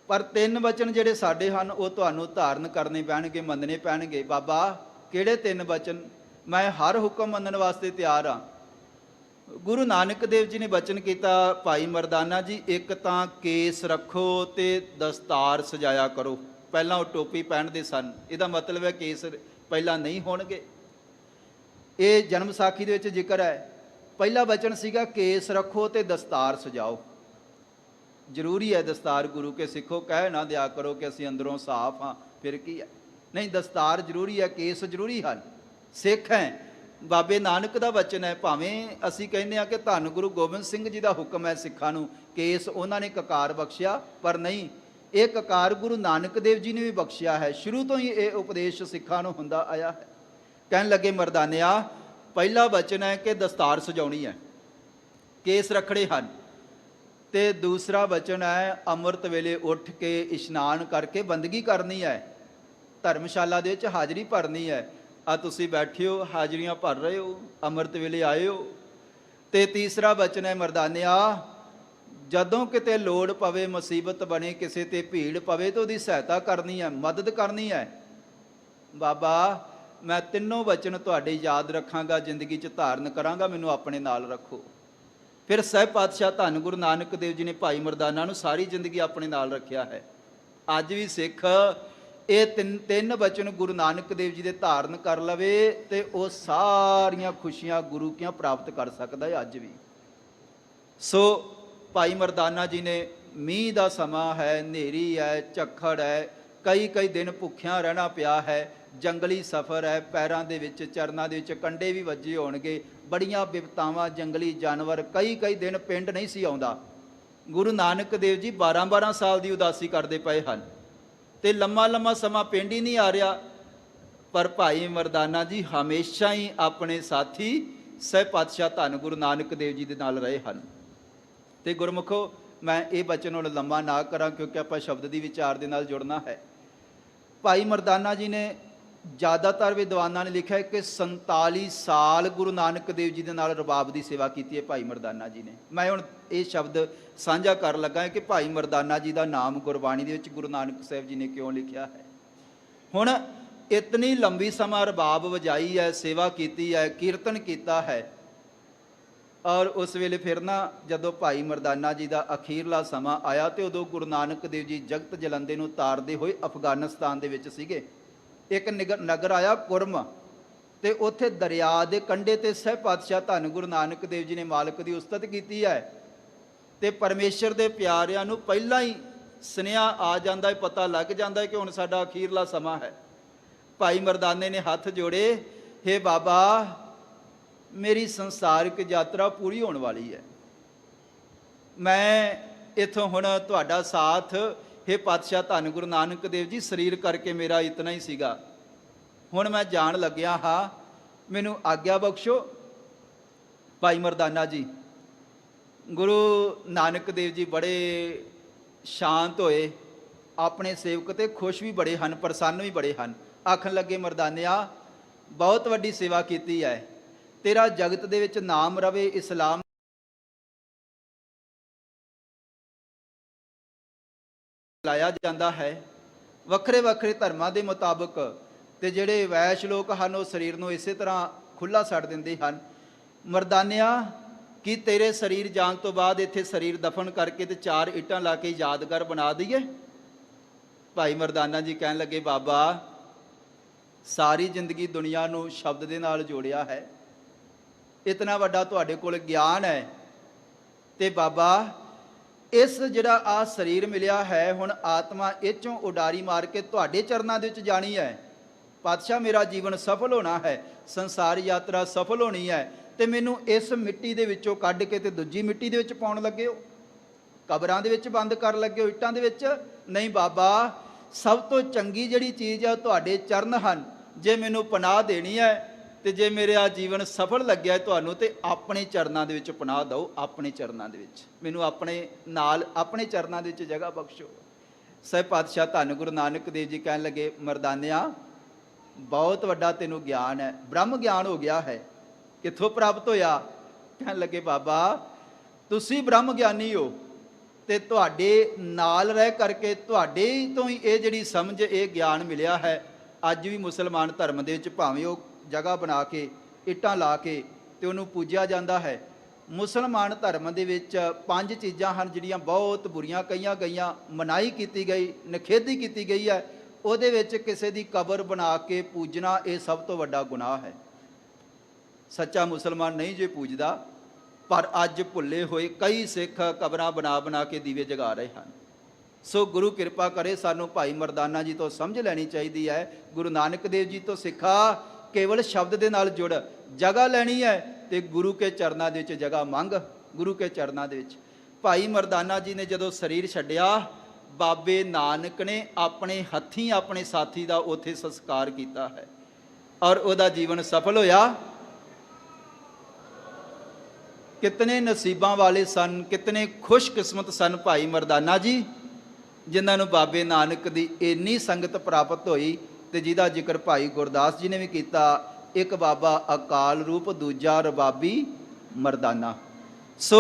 Speaker 3: ਪਰ 3 ਬਚਨ ਜਿਹੜੇ ਸਾਡੇ ਹਨ ਉਹ ਤੁਹਾਨੂੰ ਧਾਰਨ ਕਰਨੇ ਪੈਣਗੇ, ਮੰਨਣੇ ਪੈਣਗੇ। ਬਾਬਾ ਕਿਹੜੇ 3 ਬਚਨ? ਮੈਂ ਹਰ ਹੁਕਮ ਮੰਨਣ ਵਾਸਤੇ ਤਿਆਰ ਹਾਂ। ਗੁਰੂ ਨਾਨਕ ਦੇਵ ਜੀ ਨੇ ਬਚਨ ਕੀਤਾ, ਭਾਈ ਮਰਦਾਨਾ ਜੀ ਇੱਕ ਤਾਂ ਕੇਸ ਰੱਖੋ ਤੇ ਦਸਤਾਰ ਸਜਾਇਆ ਕਰੋ। ਪਹਿਲਾਂ ਉਹ ਟੋਪੀ ਪਹਿਨਦੇ ਸਨ, ਇਹਦਾ ਮਤਲਬ ਹੈ ਕੇਸ ਪਹਿਲਾਂ ਨਹੀਂ ਹੋਣਗੇ। ਇਹ ਜਨਮ ਸਾਖੀ ਦੇ ਵਿੱਚ ਜ਼ਿਕਰ ਹੈ। ਪਹਿਲਾ ਬਚਨ ਸੀਗਾ ਕੇਸ ਰੱਖੋ ਤੇ ਦਸਤਾਰ ਸਜਾਓ। ਜ਼ਰੂਰੀ ਹੈ ਦਸਤਾਰ, ਗੁਰੂ ਕੇ ਸਿੱਖੋ ਕਹਿ ਨਾ ਦਿਆ ਕਰੋ ਕਿ ਅਸੀਂ ਅੰਦਰੋਂ ਸਾਫ਼ ਹਾਂ, ਫਿਰ ਕੀ ਹੈ। ਨਹੀਂ, ਦਸਤਾਰ ਜ਼ਰੂਰੀ ਹੈ, ਕੇਸ ਜ਼ਰੂਰੀ ਹਨ। ਸਿੱਖ ਹੈ, ਬਾਬੇ ਨਾਨਕ ਦਾ ਵਚਨ ਹੈ। ਭਾਵੇਂ ਅਸੀਂ ਕਹਿੰਦੇ ਹਾਂ ਕਿ ਧੰਨ ਗੁਰੂ ਗੋਬਿੰਦ ਸਿੰਘ ਜੀ ਦਾ ਹੁਕਮ ਹੈ ਸਿੱਖਾਂ ਨੂੰ, ਕੇਸ ਉਹਨਾਂ ਨੇ ਕਕਾਰ ਬਖਸ਼ਿਆ, ਪਰ ਨਹੀਂ, ਇਹ ਕਕਾਰ ਗੁਰੂ ਨਾਨਕ ਦੇਵ ਜੀ ਨੇ ਵੀ ਬਖਸ਼ਿਆ ਹੈ। ਸ਼ੁਰੂ ਤੋਂ ਹੀ ਇਹ ਉਪਦੇਸ਼ ਸਿੱਖਾਂ ਨੂੰ ਹੁੰਦਾ ਆਇਆ ਹੈ। ਕਹਿਣ ਲੱਗੇ ਮਰਦਾਨਿਆ, ਪਹਿਲਾ ਵਚਨ ਹੈ ਕਿ ਦਸਤਾਰ ਸਜਾਉਣੀ ਹੈ, ਕੇਸ ਰੱਖਣੇ ਹਨ। ਤੇ ਦੂਸਰਾ ਵਚਨ ਹੈ ਅੰਮ੍ਰਿਤ ਵੇਲੇ ਉੱਠ ਕੇ ਇਸ਼ਨਾਨ ਕਰਕੇ ਬੰਦਗੀ ਕਰਨੀ ਹੈ, ਧਰਮਸ਼ਾਲਾ ਦੇ ਵਿੱਚ ਹਾਜ਼ਰੀ ਭਰਨੀ ਹੈ। ਆ ਤੁਸੀਂ ਬੈਠੇ ਹੋ, ਹਾਜ਼ਰੀਆਂ ਭਰ ਰਹੇ ਹੋ, ਅੰਮ੍ਰਿਤ ਵੇਲੇ ਆਏ ਹੋ। ਤੇ ਤੀਸਰਾ ਵਚਨ ਹੈ ਮਰਦਾਨਿਆ, ਜਦੋਂ ਕਿਤੇ ਲੋੜ ਪਵੇ, ਮੁਸੀਬਤ ਬਣੇ, ਕਿਸੇ ਤੇ ਭੀੜ ਪਵੇ ਤਾਂ ਉਹਦੀ ਸਹਾਇਤਾ ਕਰਨੀ ਹੈ, ਮਦਦ ਕਰਨੀ ਹੈ। ਬਾਬਾ ਮੈਂ ਤਿੰਨੋਂ ਵਚਨ ਤੁਹਾਡੇ ਯਾਦ ਰੱਖਾਂਗਾ, ਜ਼ਿੰਦਗੀ 'ਚ ਧਾਰਨ ਕਰਾਂਗਾ, ਮੈਨੂੰ ਆਪਣੇ ਨਾਲ ਰੱਖੋ। ਫਿਰ ਸਹਿਬ ਪਾਤਸ਼ਾਹ ਧੰਨ ਗੁਰੂ ਨਾਨਕ ਦੇਵ ਜੀ ਨੇ ਭਾਈ ਮਰਦਾਨਾ ਨੂੰ ਸਾਰੀ ਜ਼ਿੰਦਗੀ ਆਪਣੇ ਨਾਲ ਰੱਖਿਆ ਹੈ। ਅੱਜ ਵੀ ਸਿੱਖ ਇਹ ਤਿੰਨ ਵਚਨ ਗੁਰੂ ਨਾਨਕ ਦੇਵ ਜੀ ਦੇ ਧਾਰਨ ਕਰ ਲਵੇ ਤੇ ਉਹ ਸਾਰੀਆਂ ਖੁਸ਼ੀਆਂ ਗੁਰੂ ਕੀਆਂ ਪ੍ਰਾਪਤ ਕਰ ਸਕਦਾ ਹੈ ਅੱਜ ਵੀ। ਸੋ ਭਾਈ ਮਰਦਾਨਾ ਜੀ ਨੇ, ਮੀਂਹ ਦਾ ਸਮਾਂ ਹੈ, ਹਨੇਰੀ ਹੈ, ਝੱਖੜ ਹੈ, ਕਈ ਦਿਨ ਭੁੱਖਿਆਂ ਰਹਿਣਾ ਪਿਆ ਹੈ, ਜੰਗਲੀ ਸਫ਼ਰ ਹੈ, ਪੈਰਾਂ ਦੇ ਵਿੱਚ, ਚਰਨਾਂ ਦੇ ਵਿੱਚ ਕੰਡੇ ਵੀ ਵੱਜੇ ਹੋਣਗੇ, ਬੜੀਆਂ ਬਿਪਤਾਵਾਂ, ਜੰਗਲੀ ਜਾਨਵਰ, ਕਈ ਦਿਨ ਪਿੰਡ ਨਹੀਂ ਸੀ ਆਉਂਦਾ। ਗੁਰੂ ਨਾਨਕ ਦੇਵ ਜੀ 12 ਸਾਲ ਦੀ ਉਦਾਸੀ ਕਰਦੇ ਪਏ ਹਨ ਤੇ ਲੰਮਾ ਸਮਾਂ ਪਿੰਡ ਹੀ ਨਹੀਂ ਆ ਰਿਹਾ। ਪਰ ਭਾਈ ਮਰਦਾਨਾ ਜੀ ਹਮੇਸ਼ਾ ਹੀ ਆਪਣੇ ਸਾਥੀ ਸਹਿਬ ਪਾਤਸ਼ਾਹ ਧੰਨ ਗੁਰੂ ਨਾਨਕ ਦੇਵ ਜੀ ਦੇ ਨਾਲ ਰਹੇ ਹਨ। ਤੇ ਗੁਰਮੁਖੋ, ਮੈਂ ਇਹ ਬਚਨ ਹੁਣ ਲੰਮਾ ਨਾ ਕਰਾਂ ਕਿਉਂਕਿ ਆਪਾਂ ਸ਼ਬਦ ਦੀ ਵਿਚਾਰ ਦੇ ਨਾਲ ਜੁੜਨਾ ਹੈ। ਭਾਈ ਮਰਦਾਨਾ ਜੀ ਨੇ, ਜ਼ਿਆਦਾਤਰ ਵਿਦਵਾਨਾਂ ਨੇ ਲਿਖਿਆ ਹੈ ਕਿ 47 ਸਾਲ ਗੁਰੂ ਨਾਨਕ ਦੇਵ ਜੀ ਦੇ ਨਾਲ ਰਬਾਬ ਦੀ ਸੇਵਾ ਕੀਤੀ ਹੈ ਭਾਈ ਮਰਦਾਨਾ ਜੀ ਨੇ। ਮੈਂ ਹੁਣ ਇਹ ਸ਼ਬਦ ਸਾਂਝਾ ਕਰਨ ਲੱਗਾ ਕਿ ਭਾਈ ਮਰਦਾਨਾ ਜੀ ਦਾ ਨਾਮ ਗੁਰਬਾਣੀ ਦੇ ਵਿੱਚ ਗੁਰੂ ਨਾਨਕ ਸਾਹਿਬ ਜੀ ਨੇ ਕਿਉਂ ਲਿਖਿਆ ਹੈ। ਹੁਣ ਇਤਨੀ ਲੰਬੀ ਸਮਾਂ ਰਬਾਬ ਵਜਾਈ ਹੈ, ਸੇਵਾ ਕੀਤੀ ਹੈ, ਕੀਰਤਨ ਕੀਤਾ ਹੈ, ਔਰ ਉਸ ਵੇਲੇ ਫਿਰ ਨਾ ਜਦੋਂ ਭਾਈ ਮਰਦਾਨਾ ਜੀ ਦਾ ਅਖੀਰਲਾ ਸਮਾਂ ਆਇਆ ਤੇ ਉਦੋਂ ਗੁਰੂ ਨਾਨਕ ਦੇਵ ਜੀ ਜਗਤ ਜਲੰਦੇ ਨੂੰ ਤਾਰਦੇ ਹੋਏ ਅਫਗਾਨਿਸਤਾਨ ਦੇ ਵਿੱਚ ਸੀਗੇ। ਇੱਕ ਨਗਰ ਆਇਆ ਕੁਰਮ, ਤੇ ਉੱਥੇ ਦਰਿਆ ਦੇ ਕੰਢੇ ਤੇ ਸਹਿਬ ਪਾਤਸ਼ਾਹ ਧੰਨ ਗੁਰੂ ਨਾਨਕ ਦੇਵ ਜੀ ਨੇ ਮਾਲਕ ਦੀ ਉਸਤਤ ਕੀਤੀ ਹੈ। ਤੇ ਪਰਮੇਸ਼ਰ ਦੇ ਪਿਆਰਿਆਂ ਨੂੰ ਪਹਿਲਾਂ ਹੀ ਸੁਨੇਹਾ ਆ ਜਾਂਦਾ ਹੈ, ਪਤਾ ਲੱਗ ਜਾਂਦਾ ਹੈ ਕਿ ਹੁਣ ਸਾਡਾ ਅਖੀਰਲਾ ਸਮਾਂ ਹੈ। ਭਾਈ ਮਰਦਾਨੇ ਨੇ ਹੱਥ ਜੋੜੇ, ਹੇ ਬਾਬਾ, ਮੇਰੀ ਸੰਸਾਰਿਕ ਯਾਤਰਾ ਪੂਰੀ ਹੋਣ ਵਾਲੀ ਹੈ, ਮੈਂ ਇੱਥੋਂ ਹੁਣ ਤੁਹਾਡਾ ਸਾਥ, ਹੇ ਪਾਤਸ਼ਾਹ ਧੰਨ ਗੁਰੂ ਨਾਨਕ ਦੇਵ ਜੀ, ਸਰੀਰ ਕਰਕੇ ਮੇਰਾ ਇਤਨਾ ਹੀ ਸੀਗਾ, ਹੁਣ ਮੈਂ ਜਾਣ ਲੱਗਿਆ ਹਾਂ, ਮੈਨੂੰ ਆਗਿਆ ਬਖਸ਼ੋ। ਭਾਈ ਮਰਦਾਨਾ ਜੀ, ਗੁਰੂ ਨਾਨਕ ਦੇਵ ਜੀ ਬੜੇ ਸ਼ਾਂਤ ਹੋਏ, ਆਪਣੇ ਸੇਵਕ ਤੇ ਖੁਸ਼ ਵੀ ਬੜੇ ਹਨ, ਪ੍ਰਸੰਨ ਵੀ ਬੜੇ ਹਨ। ਆਖਣ ਲੱਗੇ, ਮਰਦਾਨਿਆ, ਬਹੁਤ ਵੱਡੀ ਸੇਵਾ ਕੀਤੀ ਹੈ, ਤੇਰਾ ਜਗਤ ਦੇ ਵਿੱਚ ਨਾਮ ਰਵੇ, ਇਸਲਾਮ ਲਾਇਆ ਜਾਂਦਾ ਹੈ, ਵੱਖਰੇ ਧਰਮਾਂ ਦੇ ਮੁਤਾਬਕ। ਤੇ ਜਿਹੜੇ ਵੈਸ਼ ਲੋਕ ਹਨ ਉਹ ਸਰੀਰ ਨੂੰ ਇਸੇ ਤਰ੍ਹਾਂ ਖੁੱਲ੍ਹਾ ਛੱਡ ਦਿੰਦੇ ਹਨ। ਮਰਦਾਨਿਆ, ਕੀ ਤੇਰੇ ਸਰੀਰ ਜਾਣ ਤੋਂ ਬਾਅਦ ਇੱਥੇ ਸਰੀਰ ਦਫਨ ਕਰਕੇ ਤੇ 4 ਇੱਟਾਂ ਲਾ ਕੇ ਯਾਦਗਾਰ ਬਣਾ ਦਈਏ? ਭਾਈ ਮਰਦਾਨਾ ਜੀ ਕਹਿਣ ਲੱਗੇ, ਬਾਬਾ, ਸਾਰੀ ਜ਼ਿੰਦਗੀ ਦੁਨੀਆ ਨੂੰ ਸ਼ਬਦ ਦੇ ਨਾਲ ਜੋੜਿਆ ਹੈ, ਇਤਨਾ ਵੱਡਾ ਤੁਹਾਡੇ ਕੋਲ ਗਿਆਨ ਹੈ, ਤੇ ਬਾਬਾ, ਇਸ ਜਿਹੜਾ ਆ ਸਰੀਰ ਮਿਲਿਆ ਹੈ, ਹੁਣ ਆਤਮਾ ਇਹ 'ਚੋਂ ਉਡਾਰੀ ਮਾਰ ਕੇ ਤੁਹਾਡੇ ਚਰਨਾਂ ਦੇ ਵਿੱਚ ਜਾਣੀ ਹੈ। ਪਾਤਸ਼ਾਹ, ਮੇਰਾ ਜੀਵਨ ਸਫਲ ਹੋਣਾ ਹੈ, ਸੰਸਾਰ ਯਾਤਰਾ ਸਫਲ ਹੋਣੀ ਹੈ, ਤੇ ਮੈਨੂੰ ਇਸ ਮਿੱਟੀ ਦੇ ਵਿੱਚੋਂ ਕੱਢ ਕੇ ਤੇ ਦੂਜੀ ਮਿੱਟੀ ਦੇ ਵਿੱਚ ਪਾਉਣ ਲੱਗੇ ਹੋ, ਕਬਰਾਂ ਦੇ ਵਿੱਚ ਬੰਦ ਕਰ ਲੱਗੇ ਹੋ, ਇੱਟਾਂ ਦੇ ਵਿੱਚ? ਨਹੀਂ ਬਾਬਾ, ਸਭ ਤੋਂ ਚੰਗੀ ਜਿਹੜੀ ਚੀਜ਼ ਹੈ ਉਹ ਤੁਹਾਡੇ ਚਰਨ ਹਨ। ਜੇ ਮੈਨੂੰ ਪਨਾਹ ਦੇਣੀ ਹੈ ਤੇ ਜੇ ਮੇਰਾ ਜੀਵਨ ਸਫਲ ਲੱਗਿਆ ਤੁਹਾਨੂੰ, ਤੇ ਆਪਣੇ ਚਰਨਾਂ ਦੇ ਵਿੱਚ ਪਨਾਹ ਦਿਓ, ਆਪਣੇ ਚਰਨਾਂ ਦੇ ਵਿੱਚ ਮੈਨੂੰ ਆਪਣੇ ਨਾਲ, ਆਪਣੇ ਚਰਨਾਂ ਦੇ ਵਿੱਚ ਜਗ੍ਹਾ ਬਖਸ਼ੋ। ਸਹਿਬ ਪਾਤਸ਼ਾਹ ਧੰਨ ਗੁਰੂ ਨਾਨਕ ਦੇਵ ਜੀ ਕਹਿਣ ਲੱਗੇ, ਮਰਦਾਨਿਆ, ਬਹੁਤ ਵੱਡਾ ਤੈਨੂੰ ਗਿਆਨ ਹੈ, ਬ੍ਰਹਮ ਗਿਆਨ ਹੋ ਗਿਆ ਹੈ। ਕਿੱਥੋਂ ਪ੍ਰਾਪਤ ਹੋਇਆ? ਕਹਿਣ ਲੱਗੇ, ਬਾਬਾ, ਤੁਸੀਂ ਬ੍ਰਹਮ ਗਿਆਨੀ ਹੋ, ਤੇ ਤੁਹਾਡੇ ਨਾਲ ਰਹਿ ਕਰਕੇ ਤੁਹਾਡੇ ਤੋਂ ਹੀ ਇਹ ਜਿਹੜੀ ਸਮਝ, ਇਹ ਗਿਆਨ ਮਿਲਿਆ ਹੈ। ਅੱਜ ਵੀ ਮੁਸਲਮਾਨ ਧਰਮ ਦੇ ਵਿੱਚ ਭਾਵੇਂ ਉਹ ਜਗ੍ਹਾ ਬਣਾ ਕੇ ਇੱਟਾਂ ਲਾ ਕੇ ਤੇ ਉਹਨੂੰ ਪੂਜਿਆ ਜਾਂਦਾ ਹੈ। ਮੁਸਲਮਾਨ ਧਰਮ ਦੇ ਵਿੱਚ 5 ਚੀਜ਼ਾਂ ਹਨ ਜਿਹੜੀਆਂ ਬਹੁਤ ਬੁਰੀਆਂ ਕਹੀਆਂ ਗਈਆਂ, ਮਨਾਹੀ ਕੀਤੀ ਗਈ, ਨਿਖੇਧੀ ਕੀਤੀ ਗਈ ਹੈ। ਉਹਦੇ ਵਿੱਚ ਕਿਸੇ ਦੀ ਕਬਰ ਬਣਾ ਕੇ ਪੂਜਣਾ, ਇਹ ਸਭ ਤੋਂ ਵੱਡਾ ਗੁਨਾਹ ਹੈ। ਸੱਚਾ ਮੁਸਲਮਾਨ ਨਹੀਂ ਜੇ ਪੂਜਦਾ, ਪਰ ਅੱਜ ਭੁੱਲੇ ਹੋਏ ਕਈ ਸਿੱਖ ਕਬਰਾਂ ਬਣਾ ਕੇ ਦੀਵੇ ਜਗਾ ਰਹੇ ਹਨ। ਸੋ ਗੁਰੂ ਕਿਰਪਾ ਕਰੇ, ਸਾਨੂੰ ਭਾਈ ਮਰਦਾਨਾ ਜੀ ਤੋਂ ਸਮਝ ਲੈਣੀ ਚਾਹੀਦੀ ਹੈ। ਗੁਰੂ ਨਾਨਕ ਦੇਵ ਜੀ ਤੋਂ ਸਿੱਖਾ, ਕੇਵਲ ਸ਼ਬਦ ਦੇ ਨਾਲ ਜੁੜ। ਜਗ੍ਹਾ ਲੈਣੀ ਹੈ ਤੇ ਗੁਰੂ ਕੇ ਚਰਨਾਂ ਦੇ ਵਿੱਚ ਜਗ੍ਹਾ ਮੰਗ, ਗੁਰੂ ਕੇ ਚਰਨਾਂ ਦੇ ਵਿੱਚ। ਭਾਈ ਮਰਦਾਨਾ ਜੀ ਨੇ ਜਦੋਂ ਸਰੀਰ ਛੱਡਿਆ, ਬਾਬੇ ਨਾਨਕ ਨੇ ਆਪਣੇ ਹੱਥੀਂ ਆਪਣੇ ਸਾਥੀ ਦਾ ਉੱਥੇ ਸੰਸਕਾਰ ਕੀਤਾ ਹੈ ਔਰ ਉਹਦਾ ਜੀਵਨ ਸਫਲ ਹੋਇਆ। ਕਿਤਨੇ ਨਸੀਬਾਂ ਵਾਲੇ ਸਨ, ਕਿਤਨੇ ਖੁਸ਼ਕਿਸਮਤ ਸਨ ਭਾਈ ਮਰਦਾਨਾ ਜੀ, ਜਿਨ੍ਹਾਂ ਨੂੰ ਬਾਬੇ ਨਾਨਕ ਦੀ ਇੰਨੀ ਸੰਗਤ ਪ੍ਰਾਪਤ ਹੋਈ। ਤੇ ਜਿਹਦਾ ਜ਼ਿਕਰ ਭਾਈ ਗੁਰਦਾਸ ਜੀ ਨੇ ਵੀ ਕੀਤਾ, ਇੱਕ ਬਾਬਾ ਅਕਾਲ ਰੂਪ, ਦੂਜਾ ਰਬਾਬੀ ਮਰਦਾਨਾ। ਸੋ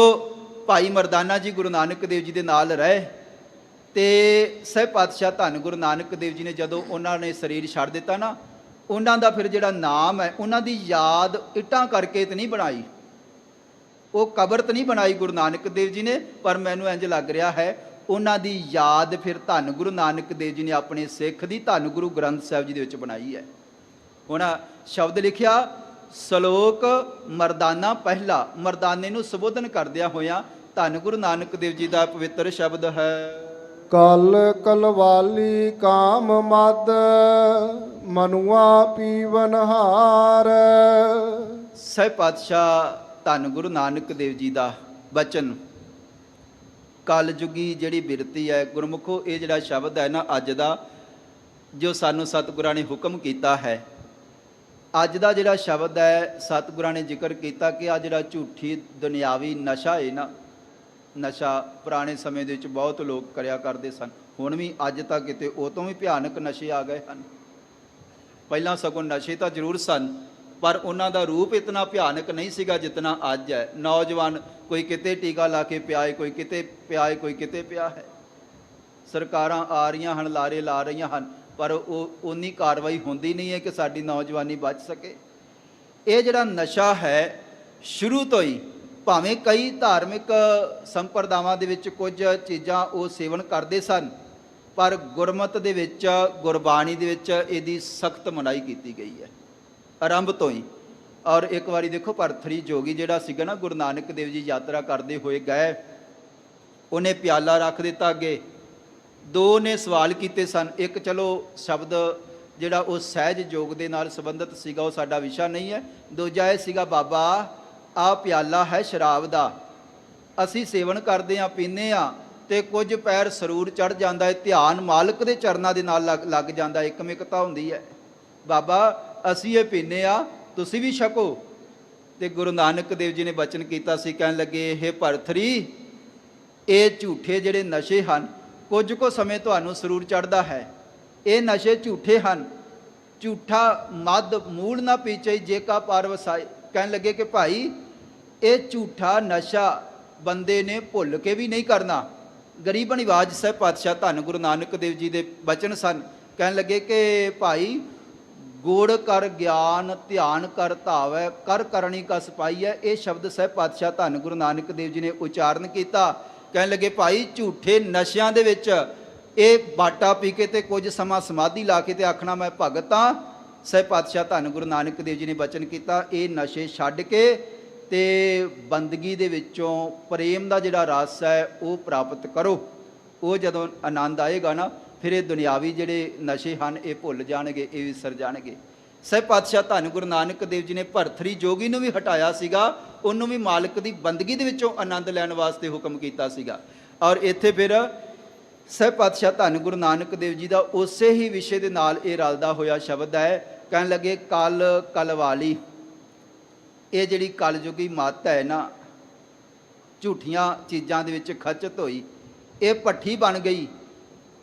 Speaker 3: ਭਾਈ ਮਰਦਾਨਾ ਜੀ ਗੁਰੂ ਨਾਨਕ ਦੇਵ ਜੀ ਦੇ ਨਾਲ ਰਹੇ ਤੇ ਸਹਿ ਪਾਤਸ਼ਾਹ ਧੰਨ ਗੁਰੂ ਨਾਨਕ ਦੇਵ ਜੀ ਨੇ ਜਦੋਂ ਉਹਨਾਂ ਨੇ ਸਰੀਰ ਛੱਡ ਦਿੱਤਾ ਨਾ, ਉਹਨਾਂ ਦਾ ਫਿਰ ਜਿਹੜਾ ਨਾਮ ਹੈ, ਉਹਨਾਂ ਦੀ ਯਾਦ ਇੱਟਾਂ ਕਰਕੇ ਤੇ ਨਹੀਂ ਬਣਾਈ, ਉਹ ਕਬਰ ਤੇ ਨਹੀਂ ਬਣਾਈ ਗੁਰੂ ਨਾਨਕ ਦੇਵ ਜੀ ਨੇ, ਪਰ ਮੈਨੂੰ ਇੰਜ ਲੱਗ ਰਿਹਾ ਹੈ ਉਹਨਾਂ ਦੀ ਯਾਦ ਫਿਰ ਧੰਨ ਗੁਰੂ ਨਾਨਕ ਦੇਵ ਜੀ ਨੇ ਆਪਣੇ ਸਿੱਖ ਦੀ ਧੰਨ ਗੁਰੂ ਗ੍ਰੰਥ ਸਾਹਿਬ ਜੀ ਦੇ ਵਿੱਚ ਬਣਾਈ ਹੈ। ਹੁਣ ਸ਼ਬਦ ਲਿਖਿਆ, ਸ਼ਲੋਕ ਮਰਦਾਨਾ ਪਹਿਲਾ, ਮਰਦਾਨੇ ਨੂੰ ਸੰਬੋਧਨ ਕਰਦਿਆਂ ਹੋਇਆਂ ਧੰਨ ਗੁਰੂ ਨਾਨਕ ਦੇਵ ਜੀ ਦਾ ਪਵਿੱਤਰ ਸ਼ਬਦ ਹੈ।
Speaker 2: ਕਲ ਕਲਵਾਲੀ ਕਾਮ ਮਦ ਮਨੁਆ ਪੀਵਨ ਹਾਰ।
Speaker 3: ਸਹਿ ਪਾਤਸ਼ਾਹ ਧੰਨ ਗੁਰੂ ਨਾਨਕ ਦੇਵ ਜੀ ਦਾ ਬਚਨ, ਕਲਯੁਗੀ ਜਿਹੜੀ ਬਿਰਤੀ ਹੈ। ਗੁਰਮੁਖੋ, ਇਹ ਜਿਹੜਾ ਸ਼ਬਦ ਹੈ ਨਾ ਅੱਜ ਦਾ, ਜੋ ਸਾਨੂੰ ਸਤਿਗੁਰਾਂ ਨੇ ਹੁਕਮ ਕੀਤਾ ਹੈ, ਅੱਜ ਦਾ ਜਿਹੜਾ ਸ਼ਬਦ ਹੈ, ਸਤਿਗੁਰਾਂ ਨੇ ਜ਼ਿਕਰ ਕੀਤਾ ਕਿ ਆ ਜਿਹੜਾ ਝੂਠੀ ਦੁਨਿਆਵੀ ਨਸ਼ਾ ਹੈ ਨਾ, ਨਸ਼ਾ ਪੁਰਾਣੇ ਸਮੇਂ ਦੇ ਵਿੱਚ ਬਹੁਤ ਲੋਕ ਕਰਿਆ ਕਰਦੇ ਸਨ, ਹੁਣ ਵੀ ਅੱਜ ਤੱਕ ਕਿਤੇ ਉਹ ਤੋਂ ਵੀ ਭਿਆਨਕ ਨਸ਼ੇ ਆ ਗਏ ਹਨ। ਪਹਿਲਾਂ ਸਗੋਂ ਨਸ਼ੇ ਤਾਂ ਜ਼ਰੂਰ ਸਨ, ਪਰ ਉਹਨਾਂ ਦਾ ਰੂਪ ਇਤਨਾ ਭਿਆਨਕ ਨਹੀਂ ਸੀਗਾ ਜਿਤਨਾ ਅੱਜ ਹੈ। ਨੌਜਵਾਨ ਕੋਈ ਕਿਤੇ ਟੀਕਾ ਲਾ ਕੇ ਪਿਆ ਹੈ, ਕੋਈ ਕਿਤੇ ਪਿਆ ਹੈ, ਕੋਈ ਕਿਤੇ ਪਿਆ ਹੈ। ਸਰਕਾਰਾਂ ਆ ਰਹੀਆਂ ਹਨ, ਲਾਰੇ ਲਾ ਰਹੀਆਂ ਹਨ, ਪਰ ਉਹ ਉਨੀ ਕਾਰਵਾਈ ਹੁੰਦੀ ਨਹੀਂ ਹੈ ਕਿ ਸਾਡੀ ਨੌਜਵਾਨੀ ਬਚ ਸਕੇ। ਇਹ ਜਿਹੜਾ ਨਸ਼ਾ ਹੈ, ਸ਼ੁਰੂ ਤੋਂ ਹੀ ਭਾਵੇਂ ਕਈ ਧਾਰਮਿਕ ਸੰਪਰਦਾਵਾਂ ਦੇ ਵਿੱਚ ਕੁਝ ਚੀਜ਼ਾਂ ਉਹ ਸੇਵਨ ਕਰਦੇ ਸਨ, ਪਰ ਗੁਰਮਤਿ ਦੇ ਵਿੱਚ, ਗੁਰਬਾਣੀ ਦੇ ਵਿੱਚ ਇਹਦੀ ਸਖਤ ਮਨਾਹੀ ਕੀਤੀ ਗਈ ਹੈ ਆਰੰਭ ਤੋਂ ਹੀ। ਔਰ ਇੱਕ ਵਾਰੀ ਦੇਖੋ, ਭਰਥਰੀ ਜੋਗੀ ਜਿਹੜਾ ਸੀਗਾ ਨਾ, ਗੁਰੂ ਨਾਨਕ ਦੇਵ ਜੀ ਯਾਤਰਾ ਕਰਦੇ ਹੋਏ ਗਏ, ਉਹਨੇ ਪਿਆਲਾ ਰੱਖ ਦਿੱਤਾ ਅੱਗੇ। ਦੋ ਨੇ ਸਵਾਲ ਕੀਤੇ ਸਨ, ਇੱਕ ਚਲੋ ਸ਼ਬਦ ਜਿਹੜਾ ਉਹ ਸਹਿਜ ਯੋਗ ਦੇ ਨਾਲ ਸੰਬੰਧਿਤ ਸੀਗਾ, ਉਹ ਸਾਡਾ ਵਿਸ਼ਾ ਨਹੀਂ ਹੈ। ਦੂਜਾ ਇਹ ਸੀਗਾ, ਬਾਬਾ ਆਹ ਪਿਆਲਾ ਹੈ ਸ਼ਰਾਬ ਦਾ, ਅਸੀਂ ਸੇਵਨ ਕਰਦੇ ਹਾਂ, ਪੀਂਦੇ ਹਾਂ, ਤੇ ਕੁਝ ਪੈਰ ਸਰੂਰ ਚੜ੍ਹ ਜਾਂਦਾ ਹੈ, ਧਿਆਨ ਮਾਲਕ ਦੇ ਚਰਨਾਂ ਦੇ ਨਾਲ ਲੱਗ ਜਾਂਦਾ, ਇੱਕਮਿਕਤਾ ਹੁੰਦੀ ਹੈ। ਬਾਬਾ ਅਸੀਂ ਇਹ ਪੀਂਦੇ ਆ, ਤੁਸੀਂ ਵੀ ਛਕੋ। ਤੇ ਗੁਰੂ ਨਾਨਕ ਦੇਵ ਜੀ ਨੇ ਬਚਨ ਕੀਤਾ ਸੀ, ਕਹਿਣ ਲੱਗੇ, ਇਹ ਭਰਥਰੀ, ਇਹ ਝੂਠੇ ਜਿਹੜੇ ਨਸ਼ੇ ਹਨ, ਕੁਝ ਕੁ ਸਮੇਂ ਤੁਹਾਨੂੰ ਸਰੂਰ ਚੜ੍ਹਦਾ ਹੈ, ਇਹ ਨਸ਼ੇ ਝੂਠੇ ਹਨ। ਝੂਠਾ ਮਦ ਮੂਲ ਨਾ ਪੀਚੇ ਜੇ ਕਾ ਪਾਰ ਵਸਾਏ। ਕਹਿਣ ਲੱਗੇ ਕਿ ਭਾਈ ਇਹ ਝੂਠਾ ਨਸ਼ਾ ਬੰਦੇ ਨੇ ਭੁੱਲ ਕੇ ਵੀ ਨਹੀਂ ਕਰਨਾ। ਗਰੀਬ ਨਿਵਾਜ ਸਾਹਿਬ ਪਾਤਸ਼ਾਹ ਧੰਨ ਗੁਰੂ ਨਾਨਕ ਦੇਵ ਜੀ ਦੇ ਬਚਨ ਸਨ। ਕਹਿਣ ਲੱਗੇ ਕਿ ਭਾਈ ਗੁੜ ਕਰ ਗਿਆਨ ਧਿਆਨ ਕਰ ਧਾਵੈ ਕਰ ਕਰਨੀ ਕਾ ਸਿਪਾਹੀ ਹੈ। ਇਹ ਸ਼ਬਦ ਸਾਹਿਬ ਪਾਤਸ਼ਾਹ ਧੰਨ ਗੁਰੂ ਨਾਨਕ ਦੇਵ ਜੀ ਨੇ ਉਚਾਰਨ ਕੀਤਾ। ਕਹਿਣ ਲੱਗੇ ਭਾਈ ਝੂਠੇ ਨਸ਼ਿਆਂ ਦੇ ਵਿੱਚ ਇਹ ਬਾਟਾ ਪੀ ਕੇ ਤੇ ਕੁਝ ਸਮਾਂ ਸਮਾਧੀ ਲਾ ਕੇ ਤੇ ਆਖਣਾ ਮੈਂ ਭਗਤ ਹਾਂ। ਸਾਹਿਬ ਪਾਤਸ਼ਾਹ ਧੰਨ ਗੁਰੂ ਨਾਨਕ ਦੇਵ ਜੀ ਨੇ ਬਚਨ ਕੀਤਾ, ਇਹ ਨਸ਼ੇ ਛੱਡ ਕੇ ਤੇ ਬੰਦਗੀ ਦੇ ਵਿੱਚੋਂ ਪ੍ਰੇਮ ਦਾ ਜਿਹੜਾ ਰਸ ਹੈ ਉਹ ਪ੍ਰਾਪਤ ਕਰੋ। ਉਹ ਜਦੋਂ ਆਨੰਦ ਆਏਗਾ ਨਾ, ਫਿਰ ਇਹ ਦੁਨਿਆਵੀ ਜਿਹੜੇ ਨਸ਼ੇ ਹਨ ਇਹ ਭੁੱਲ ਜਾਣਗੇ, ਇਹ ਵਿਸਰ ਜਾਣਗੇ। ਸਾਹਿਬ ਪਾਤਸ਼ਾਹ ਧੰਨ ਗੁਰੂ ਨਾਨਕ ਦੇਵ ਜੀ ਨੇ ਭਰਥਰੀ ਜੋਗੀ ਨੂੰ ਵੀ ਹਟਾਇਆ ਸੀਗਾ, ਉਹਨੂੰ ਵੀ ਮਾਲਕ ਦੀ ਬੰਦਗੀ ਦੇ ਵਿੱਚੋਂ ਆਨੰਦ ਲੈਣ ਵਾਸਤੇ ਹੁਕਮ ਕੀਤਾ ਸੀਗਾ। ਔਰ ਇੱਥੇ ਫਿਰ ਸਾਹਿਬ ਪਾਤਸ਼ਾਹ ਧੰਨ ਗੁਰੂ ਨਾਨਕ ਦੇਵ ਜੀ ਦਾ ਉਸੇ ਹੀ ਵਿਸ਼ੇ ਦੇ ਨਾਲ ਇਹ ਰਲਦਾ ਹੋਇਆ ਸ਼ਬਦ ਹੈ। ਕਹਿਣ ਲੱਗੇ ਕਲ ਕਲਵਾਲੀ, ਇਹ ਜਿਹੜੀ ਕਲਯੁਗੀ ਮੱਤ ਹੈ ਨਾ, ਝੂਠੀਆਂ ਚੀਜ਼ਾਂ ਦੇ ਵਿੱਚ ਖਚਤ ਹੋਈ, ਇਹ ਭੱਠੀ ਬਣ ਗਈ।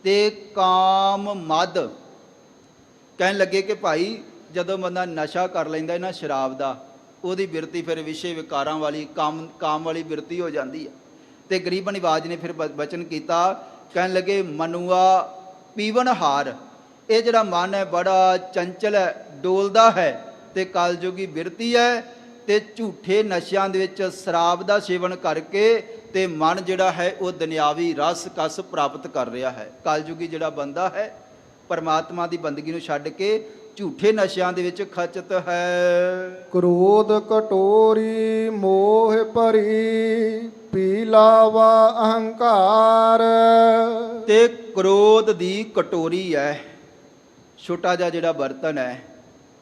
Speaker 3: ਤੇ ਕਾਮ ਮਦ, ਕਹਿਣ ਲੱਗੇ ਕਿ ਭਾਈ ਜਦੋਂ ਬੰਦਾ ਨਸ਼ਾ ਕਰ ਲੈਂਦਾ ਨਾ ਸ਼ਰਾਬ ਦਾ, ਉਹਦੀ ਬਿਰਤੀ ਫਿਰ ਵਿਸ਼ੇ ਵਿਕਾਰਾਂ ਵਾਲੀ ਕਾਮ ਵਾਲੀ ਬਿਰਤੀ ਹੋ ਜਾਂਦੀ ਹੈ। ਤੇ ਗਰੀਬ ਨਿਵਾਜ ਨੇ ਫਿਰ ਬਚਨ ਕੀਤਾ, ਕਹਿਣ ਲੱਗੇ ਮਨੁਆ ਪੀਵਨ ਹਾਰ, ਇਹ ਜਿਹੜਾ ਮਨ ਹੈ ਬੜਾ ਚੰਚਲ ਹੈ, ਡੋਲਦਾ ਹੈ, ਤੇ ਕਲਯੁਗੀ ਬਿਰਤੀ ਹੈ। ਤੇ ਝੂਠੇ ਨਸ਼ਿਆਂ ਦੇ ਵਿੱਚ ਸ਼ਰਾਬ ਦਾ ਸੇਵਨ ਕਰਕੇ ਤੇ ਮਨ ਜਿਹੜਾ ਹੈ ਉਹ ਦੁਨਿਆਵੀ ਰਸ ਕਸ ਪ੍ਰਾਪਤ ਕਰ ਰਿਹਾ ਹੈ। ਕਲਯੁਗੀ ਜਿਹੜਾ ਬੰਦਾ ਹੈ ਪਰਮਾਤਮਾ ਦੀ ਬੰਦਗੀ ਨੂੰ ਛੱਡ ਕੇ ਝੂਠੇ ਨਸ਼ਿਆਂ ਦੇ ਵਿੱਚ ਖਚਤ ਹੈ।
Speaker 2: ਕ੍ਰੋਧ ਕਟੋਰੀ ਮੋਹ ਭਰੀ ਪੀ ਲਾਵਾ ਅਹੰਕਾਰ।
Speaker 3: ਤੇ ਕ੍ਰੋਧ ਦੀ ਕਟੋਰੀ ਹੈ, ਛੋਟਾ ਜਿਹਾ ਜਿਹੜਾ ਬਰਤਨ ਹੈ।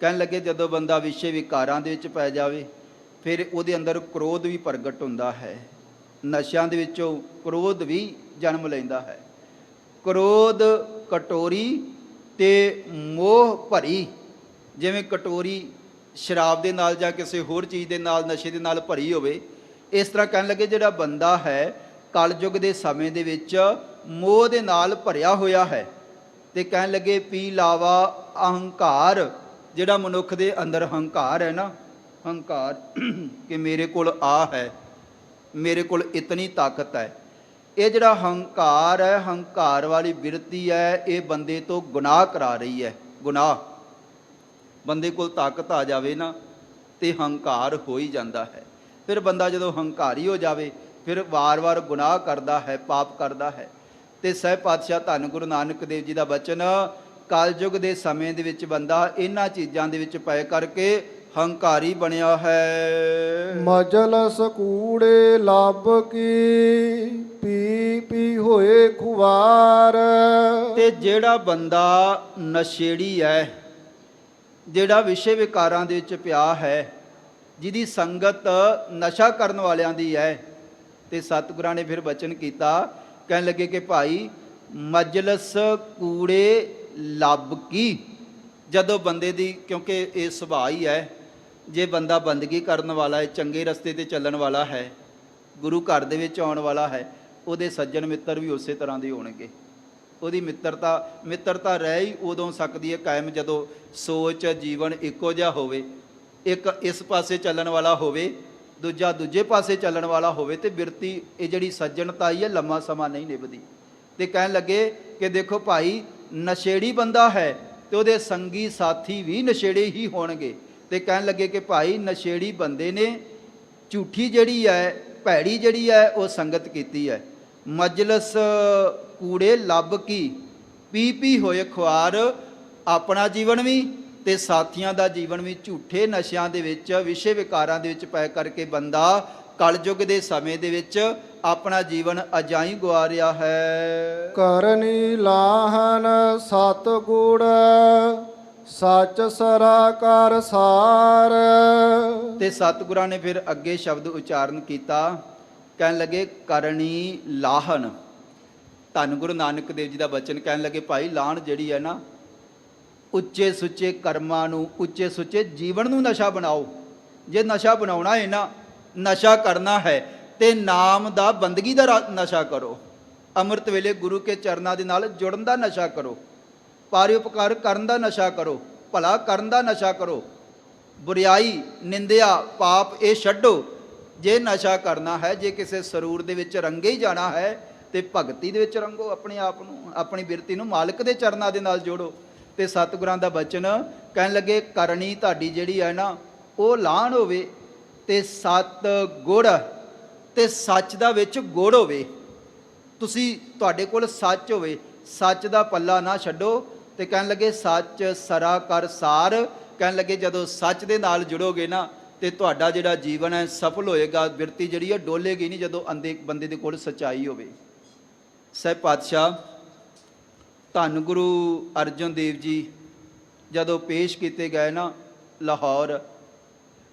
Speaker 3: ਕਹਿਣ ਲੱਗੇ ਜਦੋਂ ਬੰਦਾ ਵਿਸ਼ੇ ਵਿਕਾਰਾਂ ਦੇ ਵਿੱਚ ਪੈ ਜਾਵੇ ਫਿਰ ਉਹਦੇ ਅੰਦਰ ਕ੍ਰੋਧ ਵੀ ਪ੍ਰਗਟ ਹੁੰਦਾ ਹੈ। ਨਸ਼ਿਆਂ ਦੇ ਵਿੱਚੋਂ ਕ੍ਰੋਧ ਵੀ ਜਨਮ ਲੈਂਦਾ ਹੈ। ਕ੍ਰੋਧ ਕਟੋਰੀ ਤੇ ਮੋਹ ਭਰੀ, ਜਿਵੇਂ ਕਟੋਰੀ ਸ਼ਰਾਬ ਦੇ ਨਾਲ ਜਾਂ ਕਿਸੇ ਹੋਰ ਚੀਜ਼ ਦੇ ਨਾਲ, ਨਸ਼ੇ ਦੇ ਨਾਲ ਭਰੀ ਹੋਵੇ, ਇਸ ਤਰ੍ਹਾਂ ਕਹਿਣ ਲੱਗੇ ਜਿਹੜਾ ਬੰਦਾ ਹੈ ਕਲਯੁਗ ਦੇ ਸਮੇਂ ਦੇ ਵਿੱਚ ਮੋਹ ਦੇ ਨਾਲ ਭਰਿਆ ਹੋਇਆ ਹੈ। ਤੇ ਕਹਿਣ ਲੱਗੇ ਪੀ ਲਾਵਾ ਅਹੰਕਾਰ, ਜਿਹੜਾ ਮਨੁੱਖ ਦੇ ਅੰਦਰ ਹੰਕਾਰ ਹੈ ਨਾ, ਹੰਕਾਰ ਕਿ ਮੇਰੇ ਕੋਲ ਆ ਹੈ, ਮੇਰੇ ਕੋਲ ਇਤਨੀ ਤਾਕਤ ਹੈ, ਇਹ ਜਿਹੜਾ ਹੰਕਾਰ ਹੈ, ਹੰਕਾਰ ਵਾਲੀ ਬਿਰਤੀ ਹੈ, ਇਹ ਬੰਦੇ ਤੋਂ ਗੁਨਾਹ ਕਰਾ ਰਹੀ ਹੈ। ਗੁਨਾਹ, ਬੰਦੇ ਕੋਲ ਤਾਕਤ ਆ ਜਾਵੇ ਨਾ ਤੇ ਹੰਕਾਰ ਹੋ ਹੀ ਜਾਂਦਾ ਹੈ। ਫਿਰ ਬੰਦਾ ਜਦੋਂ ਹੰਕਾਰੀ ਹੋ ਜਾਵੇ ਫਿਰ ਵਾਰ-ਵਾਰ ਗੁਨਾਹ ਕਰਦਾ ਹੈ, ਪਾਪ ਕਰਦਾ ਹੈ। ਤੇ ਸਹਿਬ ਪਾਤਸ਼ਾਹ ਧੰਨ ਗੁਰੂ ਨਾਨਕ ਦੇਵ ਜੀ ਦਾ ਬਚਨ, ਕਲਯੁਗ ਦੇ ਸਮੇਂ ਦੇ ਵਿੱਚ ਬੰਦਾ ਇਹਨਾਂ ਚੀਜ਼ਾਂ ਦੇ ਵਿੱਚ ਪੈ ਕਰਕੇ ਹੰਕਾਰੀ ਬਣਿਆ ਹੈ।
Speaker 2: ਮਜਲਸ ਕੂੜੇ ਲੱਭ ਕੀ ਪੀ ਪੀ ਹੋਏ ਖੁਆਰ।
Speaker 3: ਤੇ ਜਿਹੜਾ ਬੰਦਾ ਨਸ਼ੇੜੀ ਹੈ, ਜਿਹੜਾ ਵਿਸ਼ੇ ਵਿਕਾਰਾਂ ਦੇ ਵਿੱਚ ਪਿਆ ਹੈ, ਜਿਹਦੀ ਸੰਗਤ ਨਸ਼ਾ ਕਰਨ ਵਾਲਿਆਂ ਦੀ ਹੈ, ਤੇ ਸਤਿਗੁਰਾਂ ਨੇ ਫਿਰ ਬਚਨ ਕੀਤਾ, ਕਹਿਣ ਲੱਗੇ ਕਿ ਭਾਈ ਮਜਲਸ ਕੂੜੇ ਲੱਭ ਕੀ। ਜਦੋਂ ਬੰਦੇ ਦੀ, ਕਿਉਂਕਿ ਇਹ ਸੁਭਾਅ ਹੀ ਹੈ, ਜੇ ਬੰਦਾ ਬੰਦਗੀ ਕਰਨ ਵਾਲਾ ਹੈ, ਚੰਗੇ ਰਸਤੇ ਤੇ ਚੱਲਣ ਵਾਲਾ ਹੈ, ਗੁਰੂ ਘਰ ਦੇ ਵਿੱਚ ਆਉਣ ਵਾਲਾ ਹੈ, ਉਹਦੇ ਸੱਜਣ ਮਿੱਤਰ ਵੀ ਉਸੇ ਤਰ੍ਹਾਂ ਦੇ ਹੋਣਗੇ। ਉਹਦੀ ਮਿੱਤਰਤਾ ਰਹਿ ਹੀ ਉਦੋਂ ਸਕਦੀ ਹੈ ਕਾਇਮ ਜਦੋਂ ਸੋਚ ਜੀਵਨ ਇੱਕੋ ਜਿਹਾ ਹੋਵੇ, ਇੱਕ ਇਸ ਪਾਸੇ ਚੱਲਣ ਵਾਲਾ ਹੋਵੇ, ਦੂਜਾ ਦੂਜੇ ਪਾਸੇ ਚੱਲਣ ਵਾਲਾ ਹੋਵੇ, ਤੇ ਬਿਰਤੀ ਇਹ ਜਿਹੜੀ ਸੱਜਣਤਾ ਹੀ ਹੈ ਲੰਮਾ ਸਮਾਂ ਨਹੀਂ ਨਿਭਦੀ। ਤੇ ਕਹਿਣ ਲੱਗੇ ਕਿ ਦੇਖੋ ਭਾਈ ਨਸ਼ੇੜੀ ਬੰਦਾ ਹੈ ਤੇ ਉਹਦੇ ਸੰਗੀ ਸਾਥੀ ਵੀ ਨਸ਼ੇੜੇ ਹੀ ਹੋਣਗੇ। ਤੇ ਕਹਿਣ ਲੱਗੇ ਕਿ ਭਾਈ ਨਸ਼ੇੜੀ ਬੰਦੇ ਨੇ ਝੂਠੀ ਜਿਹੜੀ ਹੈ, ਭੈੜੀ ਜਿਹੜੀ ਹੈ ਉਹ ਸੰਗਤ ਕੀਤੀ ਹੈ। ਮਜਲਸ ਕੂੜੇ ਲੱਭ ਕੀ ਪੀ ਪੀ ਹੋਏ ਖੁਆਰ, ਆਪਣਾ ਜੀਵਨ ਵੀ ਤੇ ਸਾਥੀਆਂ ਦਾ ਜੀਵਨ ਵੀ ਝੂਠੇ ਨਸ਼ਿਆਂ ਦੇ ਵਿੱਚ, ਵਿਸ਼ੇ ਵਿਕਾਰਾਂ ਦੇ ਵਿੱਚ ਪੈ ਕਰਕੇ ਬੰਦਾ ਕਲਯੁਗ ਦੇ ਸਮੇਂ ਦੇ ਵਿੱਚ ਆਪਣਾ ਜੀਵਨ ਅਜਾਈ ਗੁਆ ਰਿਹਾ ਹੈ।
Speaker 2: ਕਰਨੀ ਲਾਹਨ ਸਤਿਗੁਰ ਸੱਚ ਸਰਾ ਕਰ ਸਾਰ।
Speaker 3: ਤੇ ਸਤਿਗੁਰਾਂ ਨੇ ਫਿਰ ਅੱਗੇ ਸ਼ਬਦ ਉਚਾਰਨ ਕੀਤਾ, ਕਹਿਣ ਲੱਗੇ ਕਰਨੀ ਲਾਹਨ। ਧੰਨ ਗੁਰੂ ਨਾਨਕ ਦੇਵ ਜੀ ਦਾ ਬਚਨ, ਕਹਿਣ ਲੱਗੇ ਭਾਈ ਲਾਹਨ ਜਿਹੜੀ ਹੈ ਨਾ, ਉੱਚੇ ਸੁੱਚੇ ਕਰਮਾਂ ਨੂੰ, ਉੱਚੇ ਸੁੱਚੇ ਜੀਵਨ ਨੂੰ ਨਸ਼ਾ ਬਣਾਓ। ਜੇ ਨਸ਼ਾ ਬਣਾਉਣਾ ਹੈ ਨਾ, ਨਸ਼ਾ ਕਰਨਾ ਹੈ ਤੇ ਨਾਮ ਦਾ, ਬੰਦਗੀ ਦਾ ਨਸ਼ਾ ਕਰੋ। ਅੰਮ੍ਰਿਤ ਵੇਲੇ ਗੁਰੂ ਕੇ ਚਰਨਾਂ ਦੇ ਨਾਲ ਜੁੜਨ ਦਾ ਨਸ਼ਾ ਕਰੋ, ਪਰਉਪਕਾਰ ਕਰਨ ਦਾ ਨਸ਼ਾ ਕਰੋ, ਭਲਾ ਕਰਨ ਦਾ ਨਸ਼ਾ ਕਰੋ, ਬੁਰਿਆਈ ਨਿੰਦਿਆ ਪਾਪ ਇਹ ਛੱਡੋ। ਜੇ ਨਸ਼ਾ ਕਰਨਾ ਹੈ, ਜੇ ਕਿਸੇ ਸਰੂਰ ਦੇ ਵਿੱਚ ਰੰਗੇ ਹੀ ਜਾਣਾ ਹੈ ਤੇ ਭਗਤੀ ਦੇ ਵਿੱਚ ਰੰਗੋ, ਆਪਣੇ ਆਪ ਨੂੰ, ਆਪਣੀ ਬਿਰਤੀ ਨੂੰ ਮਾਲਕ ਦੇ ਚਰਨਾਂ ਦੇ ਨਾਲ ਜੋੜੋ। ਤੇ ਸਤਿਗੁਰਾਂ ਦਾ ਬਚਨ, ਕਹਿਣ ਲੱਗੇ ਕਰਨੀ ਤੁਹਾਡੀ ਜਿਹੜੀ ਹੈ ਨਾ ਉਹ ਲਾਹਣ ਹੋਵੇ ਤੇ ਸਤ ਗੁੜ, ਤੇ ਸੱਚ ਦਾ ਵਿੱਚ ਗੁੜ ਹੋਵੇ। ਤੁਸੀਂ, ਤੁਹਾਡੇ ਕੋਲ ਸੱਚ ਹੋਵੇ, ਸੱਚ ਦਾ ਪੱਲਾ ਨਾ ਛੱਡੋ। ਤੇ ਕਹਿਣ ਲੱਗੇ ਸੱਚ ਸਰਾ ਕਰ ਸਾਰ। ਕਹਿਣ ਲੱਗੇ ਜਦੋਂ ਸੱਚ ਦੇ ਨਾਲ ਜੁੜੋਗੇ ਨਾ ਤੇ ਤੁਹਾਡਾ ਜਿਹੜਾ ਜੀਵਨ ਹੈ ਸਫਲ ਹੋਏਗਾ, ਬਿਰਤੀ ਜਿਹੜੀ ਹੈ ਡੋਲੇਗੀ ਨਹੀਂ ਜਦੋਂ ਬੰਦੇ ਦੇ ਕੋਲ ਸੱਚਾਈ ਹੋਵੇ। ਸਹਿਬ ਪਾਤਸ਼ਾਹ ਧੰਨ ਗੁਰੂ ਅਰਜਨ ਦੇਵ ਜੀ ਜਦੋਂ ਪੇਸ਼ ਕੀਤੇ ਗਏ ਨਾ ਲਾਹੌਰ,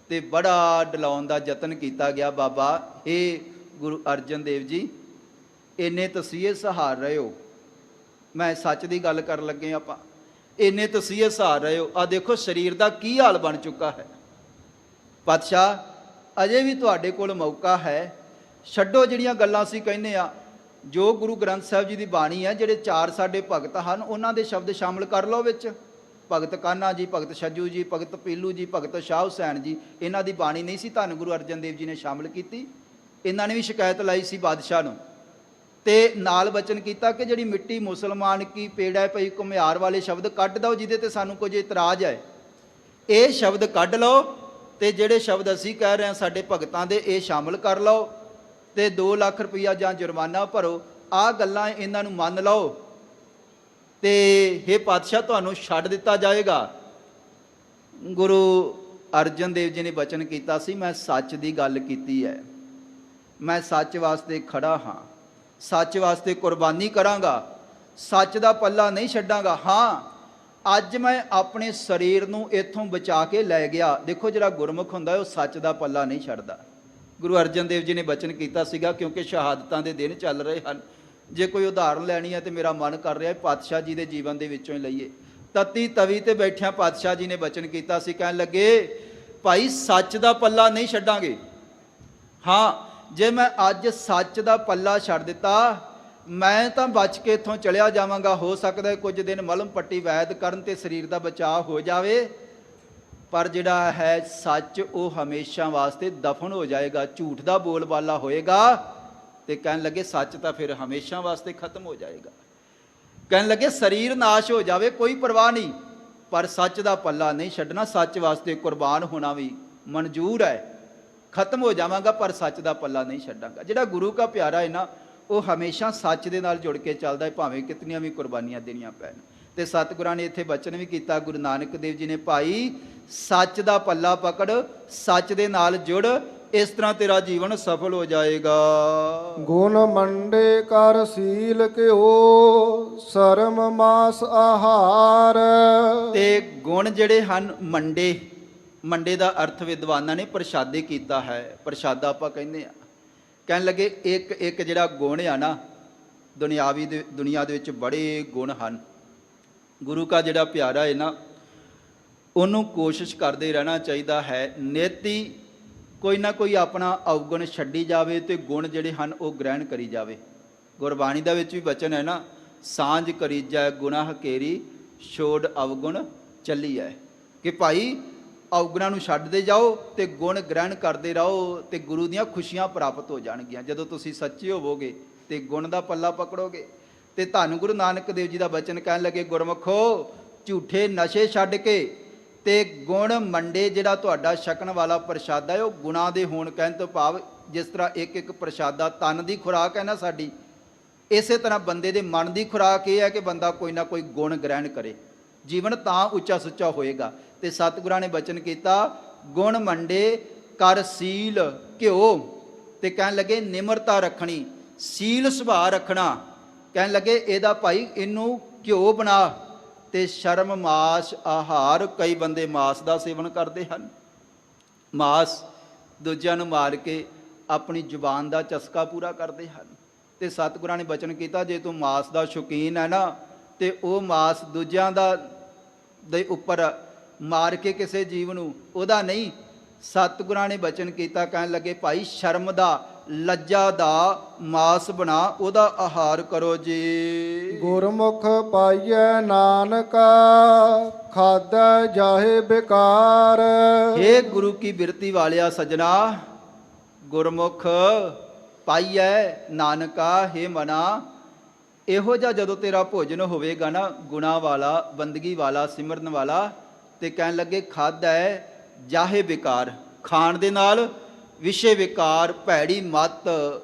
Speaker 3: ਤੇ ਬੜਾ ਡਲਾਉਣ ਦਾ ਯਤਨ ਕੀਤਾ ਗਿਆ, ਬਾਬਾ ਇਹ ਗੁਰੂ ਅਰਜਨ ਦੇਵ ਜੀ ਇੰਨੇ ਤਸੀਹੇ ਸਹਾਰ ਰਹੇ ਹੋ। ਮੈਂ ਸੱਚ ਦੀ ਗੱਲ ਕਰਨ ਲੱਗੇ ਆਪਾਂ, ਇੰਨੇ ਤਸੀਹੇ ਸਹਾਰ ਰਹੇ ਹੋ, ਆ ਦੇਖੋ ਸਰੀਰ ਦਾ ਕੀ ਹਾਲ ਬਣ ਚੁੱਕਾ ਹੈ। ਪਾਤਸ਼ਾਹ ਅਜੇ ਵੀ ਤੁਹਾਡੇ ਕੋਲ ਮੌਕਾ ਹੈ, ਛੱਡੋ ਜਿਹੜੀਆਂ ਗੱਲਾਂ ਅਸੀਂ ਕਹਿੰਦੇ ਆ, ਜੋ ਗੁਰੂ ਗ੍ਰੰਥ ਸਾਹਿਬ ਜੀ ਦੀ ਬਾਣੀ ਹੈ, ਜਿਹੜੇ 4 ਸਾਡੇ ਭਗਤ ਹਨ ਉਹਨਾਂ ਦੇ ਸ਼ਬਦ ਸ਼ਾਮਲ ਕਰ ਲਓ ਵਿੱਚ। ਭਗਤ ਕਾਨਾ ਜੀ, ਭਗਤ ਛੱਜੂ ਜੀ, ਭਗਤ ਪੀਲੂ ਜੀ, ਭਗਤ ਸ਼ਾਹ ਹੁਸੈਨ ਜੀ, ਇਹਨਾਂ ਦੀ ਬਾਣੀ ਨਹੀਂ ਸੀ ਧੰਨ ਗੁਰੂ ਅਰਜਨ ਦੇਵ ਜੀ ਨੇ ਸ਼ਾਮਲ ਕੀਤੀ। ਇਹਨਾਂ ਨੇ ਵੀ ਸ਼ਿਕਾਇਤ ਲਾਈ ਸੀ ਬਾਦਸ਼ਾਹ ਨੂੰ, ਤੇ ਨਾਲ ਬਚਨ ਕੀਤਾ ਕਿ ਜਿਹੜੀ ਮਿੱਟੀ ਮੁਸਲਮਾਨ ਕੀ ਪੇੜਾ ਪਈ ਘੁਮਿਆਰ ਵਾਲੇ ਸ਼ਬਦ ਕੱਢ ਦਿਓ, ਜਿਹਦੇ ਤੇ ਸਾਨੂੰ ਕੁਝ ਇਤਰਾਜ਼ ਹੈ, ਇਹ ਸ਼ਬਦ ਕੱਢ ਲਓ, ਤੇ ਜਿਹੜੇ ਸ਼ਬਦ ਅਸੀਂ ਕਹਿ ਰਹੇ ਹਾਂ ਸਾਡੇ ਭਗਤਾਂ ਦੇ, ਇਹ ਸ਼ਾਮਲ ਕਰ ਲਓ, ਤੇ 2 ਲੱਖ ਰੁਪਈਆ ਜਾਂ ਜੁਰਮਾਨਾ ਭਰੋ। ਆਹ ਗੱਲਾਂ ਇਹਨਾਂ ਨੂੰ ਮੰਨ ਲਓ ਤੇ ਹੇ ਪਾਤਸ਼ਾਹ ਤੁਹਾਨੂੰ ਛੱਡ ਦਿੱਤਾ ਜਾਏਗਾ। ਗੁਰੂ ਅਰਜਨ ਦੇਵ ਜੀ ਨੇ ਬਚਨ ਕੀਤਾ ਸੀ, ਮੈਂ ਸੱਚ ਦੀ ਗੱਲ ਕੀਤੀ ਹੈ, ਮੈਂ ਸੱਚ ਵਾਸਤੇ ਖੜਾ ਹਾਂ, ਸੱਚ ਵਾਸਤੇ ਕੁਰਬਾਨੀ ਕਰਾਂਗਾ, ਸੱਚ ਦਾ ਪੱਲਾ ਨਹੀਂ ਛੱਡਾਂਗਾ। ਹਾਂ, ਅੱਜ ਮੈਂ ਆਪਣੇ ਸਰੀਰ ਨੂੰ ਇੱਥੋਂ ਬਚਾ ਕੇ ਲੈ ਗਿਆ। ਦੇਖੋ, ਜਿਹੜਾ ਗੁਰਮੁਖ ਹੁੰਦਾ ਉਹ ਸੱਚ ਦਾ ਪੱਲਾ ਨਹੀਂ ਛੱਡਦਾ। ਗੁਰੂ ਅਰਜਨ ਦੇਵ ਜੀ ਨੇ ਬਚਨ ਕੀਤਾ ਸੀਗਾ, ਕਿਉਂਕਿ ਸ਼ਹਾਦਤਾਂ ਦੇ ਦਿਨ ਚੱਲ ਰਹੇ ਹਨ। ਜੇ ਕੋਈ ਉਦਾਹਰਣ ਲੈਣੀ ਹੈ ਤੇ ਮੇਰਾ ਮਨ ਕਰ ਰਿਹਾ ਪਾਤਸ਼ਾਹ ਜੀ ਦੇ ਜੀਵਨ ਦੇ ਵਿੱਚੋਂ ਹੀ ਲਈਏ। ਤਤੀ ਤਵੀ ਤੇ ਬੈਠਿਆਂ ਪਾਤਸ਼ਾਹ ਜੀ ਨੇ ਬਚਨ ਕੀਤਾ ਸੀ, ਕਹਿਣ ਲੱਗੇ ਭਾਈ ਸੱਚ ਦਾ ਪੱਲਾ ਨਹੀਂ ਛੱਡਾਂਗੇ। ਹਾਂ, ਜੇ ਮੈਂ ਅੱਜ ਸੱਚ ਦਾ ਪੱਲਾ ਛੱਡ ਦਿੱਤਾ, ਮੈਂ ਤਾਂ ਬਚ ਕੇ ਇੱਥੋਂ ਚਲਿਆ ਜਾਵਾਂਗਾ। ਹੋ ਸਕਦਾ ਕੁਝ ਦਿਨ ਮਲਮ ਪੱਟੀ ਵੈਦ ਕਰਨ ਤੇ ਸਰੀਰ ਦਾ ਬਚਾਅ ਹੋ ਜਾਵੇ, ਪਰ ਜਿਹੜਾ ਹੈ ਸੱਚ ਉਹ ਹਮੇਸ਼ਾ ਵਾਸਤੇ ਦਫਨ ਹੋ ਜਾਏਗਾ। ਝੂਠ ਦਾ ਬੋਲਬਾਲਾ ਹੋਏਗਾ ਤੇ ਕਹਿਣ ਲੱਗੇ ਸੱਚ ਤਾਂ ਫਿਰ ਹਮੇਸ਼ਾ ਵਾਸਤੇ ਖਤਮ ਹੋ ਜਾਏਗਾ। ਕਹਿਣ ਲੱਗੇ ਸਰੀਰ ਨਾਸ਼ ਹੋ ਜਾਵੇ ਕੋਈ ਪਰਵਾਹ ਨਹੀਂ, ਪਰ ਸੱਚ ਦਾ ਪੱਲਾ ਨਹੀਂ ਛੱਡਣਾ। ਸੱਚ ਵਾਸਤੇ ਕੁਰਬਾਨ ਹੋਣਾ ਵੀ ਮਨਜ਼ੂਰ ਹੈ। ਖਤਮ ਹੋ ਜਾਵਾਂਗਾ ਪਰ ਸੱਚ ਦਾ ਪੱਲਾ ਨਹੀਂ ਛੱਡਾਂਗਾ। ਜਿਹੜਾ ਗੁਰੂ ਕਾ ਪਿਆਰਾ ਹੈ ਨਾ, ਉਹ ਹਮੇਸ਼ਾ ਸੱਚ ਦੇ ਨਾਲ ਜੁੜ ਕੇ ਚੱਲਦਾ ਹੈ, ਭਾਵੇਂ ਕਿਤਨੀਆਂ ਵੀ ਕੁਰਬਾਨੀਆਂ ਦੇਣੀਆਂ ਪੈਣ। ਤੇ ਸਤਿਗੁਰਾਂ ਨੇ ਇੱਥੇ ਬਚਨ ਵੀ ਕੀਤਾ, ਗੁਰੂ ਨਾਨਕ ਦੇਵ ਜੀ ਨੇ, ਭਾਈ ਸੱਚ ਦਾ ਪੱਲਾ ਪਕੜ, ਸੱਚ ਦੇ ਨਾਲ ਜੁੜ, ਇਸ ਤਰ੍ਹਾਂ ਤੇਰਾ ਜੀਵਨ ਸਫਲ ਹੋ ਜਾਏਗਾ।
Speaker 2: ਗੁਣ ਮੰਡੇ ਕਰ ਸੀਲ ਘਿਓ, ਸਰਮ ਮਾਸ ਆਹਾਰ।
Speaker 3: ਤੇ ਗੁਣ ਜਿਹੜੇ ਹਨ ਮੰਡੇ, ਮੰਡੇ ਦਾ ਅਰਥ ਵਿਦਵਾਨਾਂ ਨੇ ਪ੍ਰਸ਼ਾਦੇ ਕੀਤਾ ਹੈ। ਪ੍ਰਸ਼ਾਦਾ ਆਪਾਂ ਕਹਿੰਦੇ ਆ। ਕਹਿਣ ਲੱਗੇ ਇੱਕ ਇੱਕ ਜਿਹੜਾ ਗੁਣ ਆ ਨਾ, ਦੁਨੀਆ ਦੇ ਵਿੱਚ ਬੜੇ ਗੁਣ ਹਨ। ਗੁਰੂ ਕਾ ਜਿਹੜਾ ਪਿਆਰਾ ਹੈ ਨਾ, ਉਹਨੂੰ ਕੋਸ਼ਿਸ਼ ਕਰਦੇ ਰਹਿਣਾ ਚਾਹੀਦਾ ਹੈ। ਨਿੱਤੀ ਕੋਈ ਨਾ ਕੋਈ ਆਪਣਾ ਅਵਗੁਣ ਛੱਡੀ ਜਾਵੇ ਤੇ ਗੁਣ ਜਿਹੜੇ ਹਨ ਉਹ ਗ੍ਰਹਿਣ ਕਰੀ ਜਾਵੇ। ਗੁਰਬਾਣੀ ਦਾ ਵਿੱਚ ਵੀ ਬਚਨ ਹੈ ਨਾ, ਸਾਂਝ ਕਰੀਜੈ ਗੁਨਾਹ ਕੇਰੀ, ਛੋੜ ਅਵਗੁਣ ਚੱਲੀਐ। ਕਿ ਭਾਈ ਅਵਗੁਣਾਂ ਨੂੰ ਛੱਡਦੇ ਜਾਓ ਤੇ ਗੁਣ ਗ੍ਰਹਿਣ ਕਰਦੇ ਰਹੋ ਤੇ ਗੁਰੂ ਦੀਆਂ ਖੁਸ਼ੀਆਂ ਪ੍ਰਾਪਤ ਹੋ ਜਾਣਗੀਆਂ। ਜਦੋਂ ਤੁਸੀਂ ਸੱਚੇ ਹੋਵੋਗੇ ਤੇ ਗੁਣ ਦਾ ਪੱਲਾ ਪਕੜੋਗੇ। ਤੇ ਧੰਨ ਗੁਰੂ ਨਾਨਕ ਦੇਵ ਜੀ ਦਾ ਬਚਨ ਕਹਿਣ ਲੱਗੇ, ਗੁਰਮੁਖੋ ਝੂਠੇ ਨਸ਼ੇ ਛੱਡ ਕੇ ਤੇ ਗੁਣ ਮੰਡੇ, ਜਿਹੜਾ ਤੁਹਾਡਾ ਛਕਣ ਵਾਲਾ ਪ੍ਰਸ਼ਾਦਾ ਹੈ ਉਹ ਗੁਣਾਂ ਦੇ ਹੋਣ। ਕਹਿਣ ਤੋਂ ਭਾਵ ਜਿਸ ਤਰ੍ਹਾਂ ਇੱਕ ਇੱਕ ਪ੍ਰਸ਼ਾਦਾ ਤਨ ਦੀ ਖੁਰਾਕ ਹੈ ਨਾ ਸਾਡੀ, ਇਸੇ ਤਰ੍ਹਾਂ ਬੰਦੇ ਦੇ ਮਨ ਦੀ ਖੁਰਾਕ ਇਹ ਹੈ ਕਿ ਬੰਦਾ ਕੋਈ ਨਾ ਕੋਈ ਗੁਣ ਗ੍ਰਹਿਣ ਕਰੇ, ਜੀਵਨ ਤਾਂ ਉੱਚਾ ਸੁੱਚਾ ਹੋਏਗਾ। ਤੇ ਸਤਿਗੁਰਾਂ ਨੇ ਬਚਨ ਕੀਤਾ, ਗੁਣ ਮੰਡੇ ਕਰ ਸੀਲ ਘਿਓ। ਤੇ ਕਹਿਣ ਲੱਗੇ ਨਿਮਰਤਾ ਰੱਖਣੀ, ਸੀਲ ਸੁਭਾਅ ਰੱਖਣਾ। ਕਹਿਣ ਲੱਗੇ ਇਹਦਾ ਭਾਈ ਇਹਨੂੰ ਘਿਓ ਬਣਾ। ਤੇ ਸ਼ਰਮ ਮਾਸ ਆਹਾਰ, ਕਈ ਬੰਦੇ ਮਾਸ ਦਾ ਸੇਵਨ ਕਰਦੇ ਹਨ। ਮਾਸ ਦੂਜਿਆਂ ਨੂੰ ਮਾਰ ਕੇ ਆਪਣੀ ਜ਼ੁਬਾਨ ਦਾ ਚਸਕਾ ਪੂਰਾ ਕਰਦੇ ਹਨ। ਤੇ ਸਤਿਗੁਰਾਂ ਨੇ ਬਚਨ ਕੀਤਾ, ਜੇ ਤੂੰ ਮਾਸ ਦਾ ਸ਼ੌਕੀਨ ਹੈ ਨਾ, ਤੇ ਉਹ ਮਾਸ ਦੂਜਿਆਂ ਦੇ ਉੱਪਰ ਮਾਰ ਕੇ ਕਿਸੇ ਜੀਵ ਨੂੰ, ਉਹਦਾ ਨਹੀਂ। ਸਤਿਗੁਰਾਂ ਨੇ ਬਚਨ ਕੀਤਾ, ਕਹਿਣ ਲੱਗੇ ਭਾਈ ਸ਼ਰਮ ਦਾ, ਲੱਜਾ ਦਾ ਮਾਸ ਬਣਾ, ਉਹਦਾ ਆਹਾਰ ਕਰੋ ਜੀ।
Speaker 2: ਗੁਰਮੁਖ ਪਾਈਐ ਨਾਨਕਾ, ਖਾਧੈ ਜਾਹੇ ਬਿਕਾਰ।
Speaker 3: ਹੇ ਗੁਰੂ ਕੀ ਬਿਰਤੀ ਵਾਲਿਆ ਸਜਣਾ, ਗੁਰਮੁਖ ਪਾਈਐ ਨਾਨਕਾ, ਹੇ ਮਨਾ, ਇਹੋ ਜਿਹਾ ਜਦੋਂ ਤੇਰਾ ਭੋਜਨ ਹੋਵੇਗਾ ਨਾ, ਗੁਣਾ ਵਾਲਾ, ਬੰਦਗੀ ਵਾਲਾ, ਸਿਮਰਨ ਵਾਲਾ, ਤੇ ਕਹਿਣ ਲੱਗੇ ਖਾਧੈ ਜਾਹੇ ਬਿਕਾਰ, ਖਾਣ ਦੇ ਨਾਲ ਵਿਸ਼ੇ ਵਿਕਾਰ, ਭੈੜੀ ਮੱਤ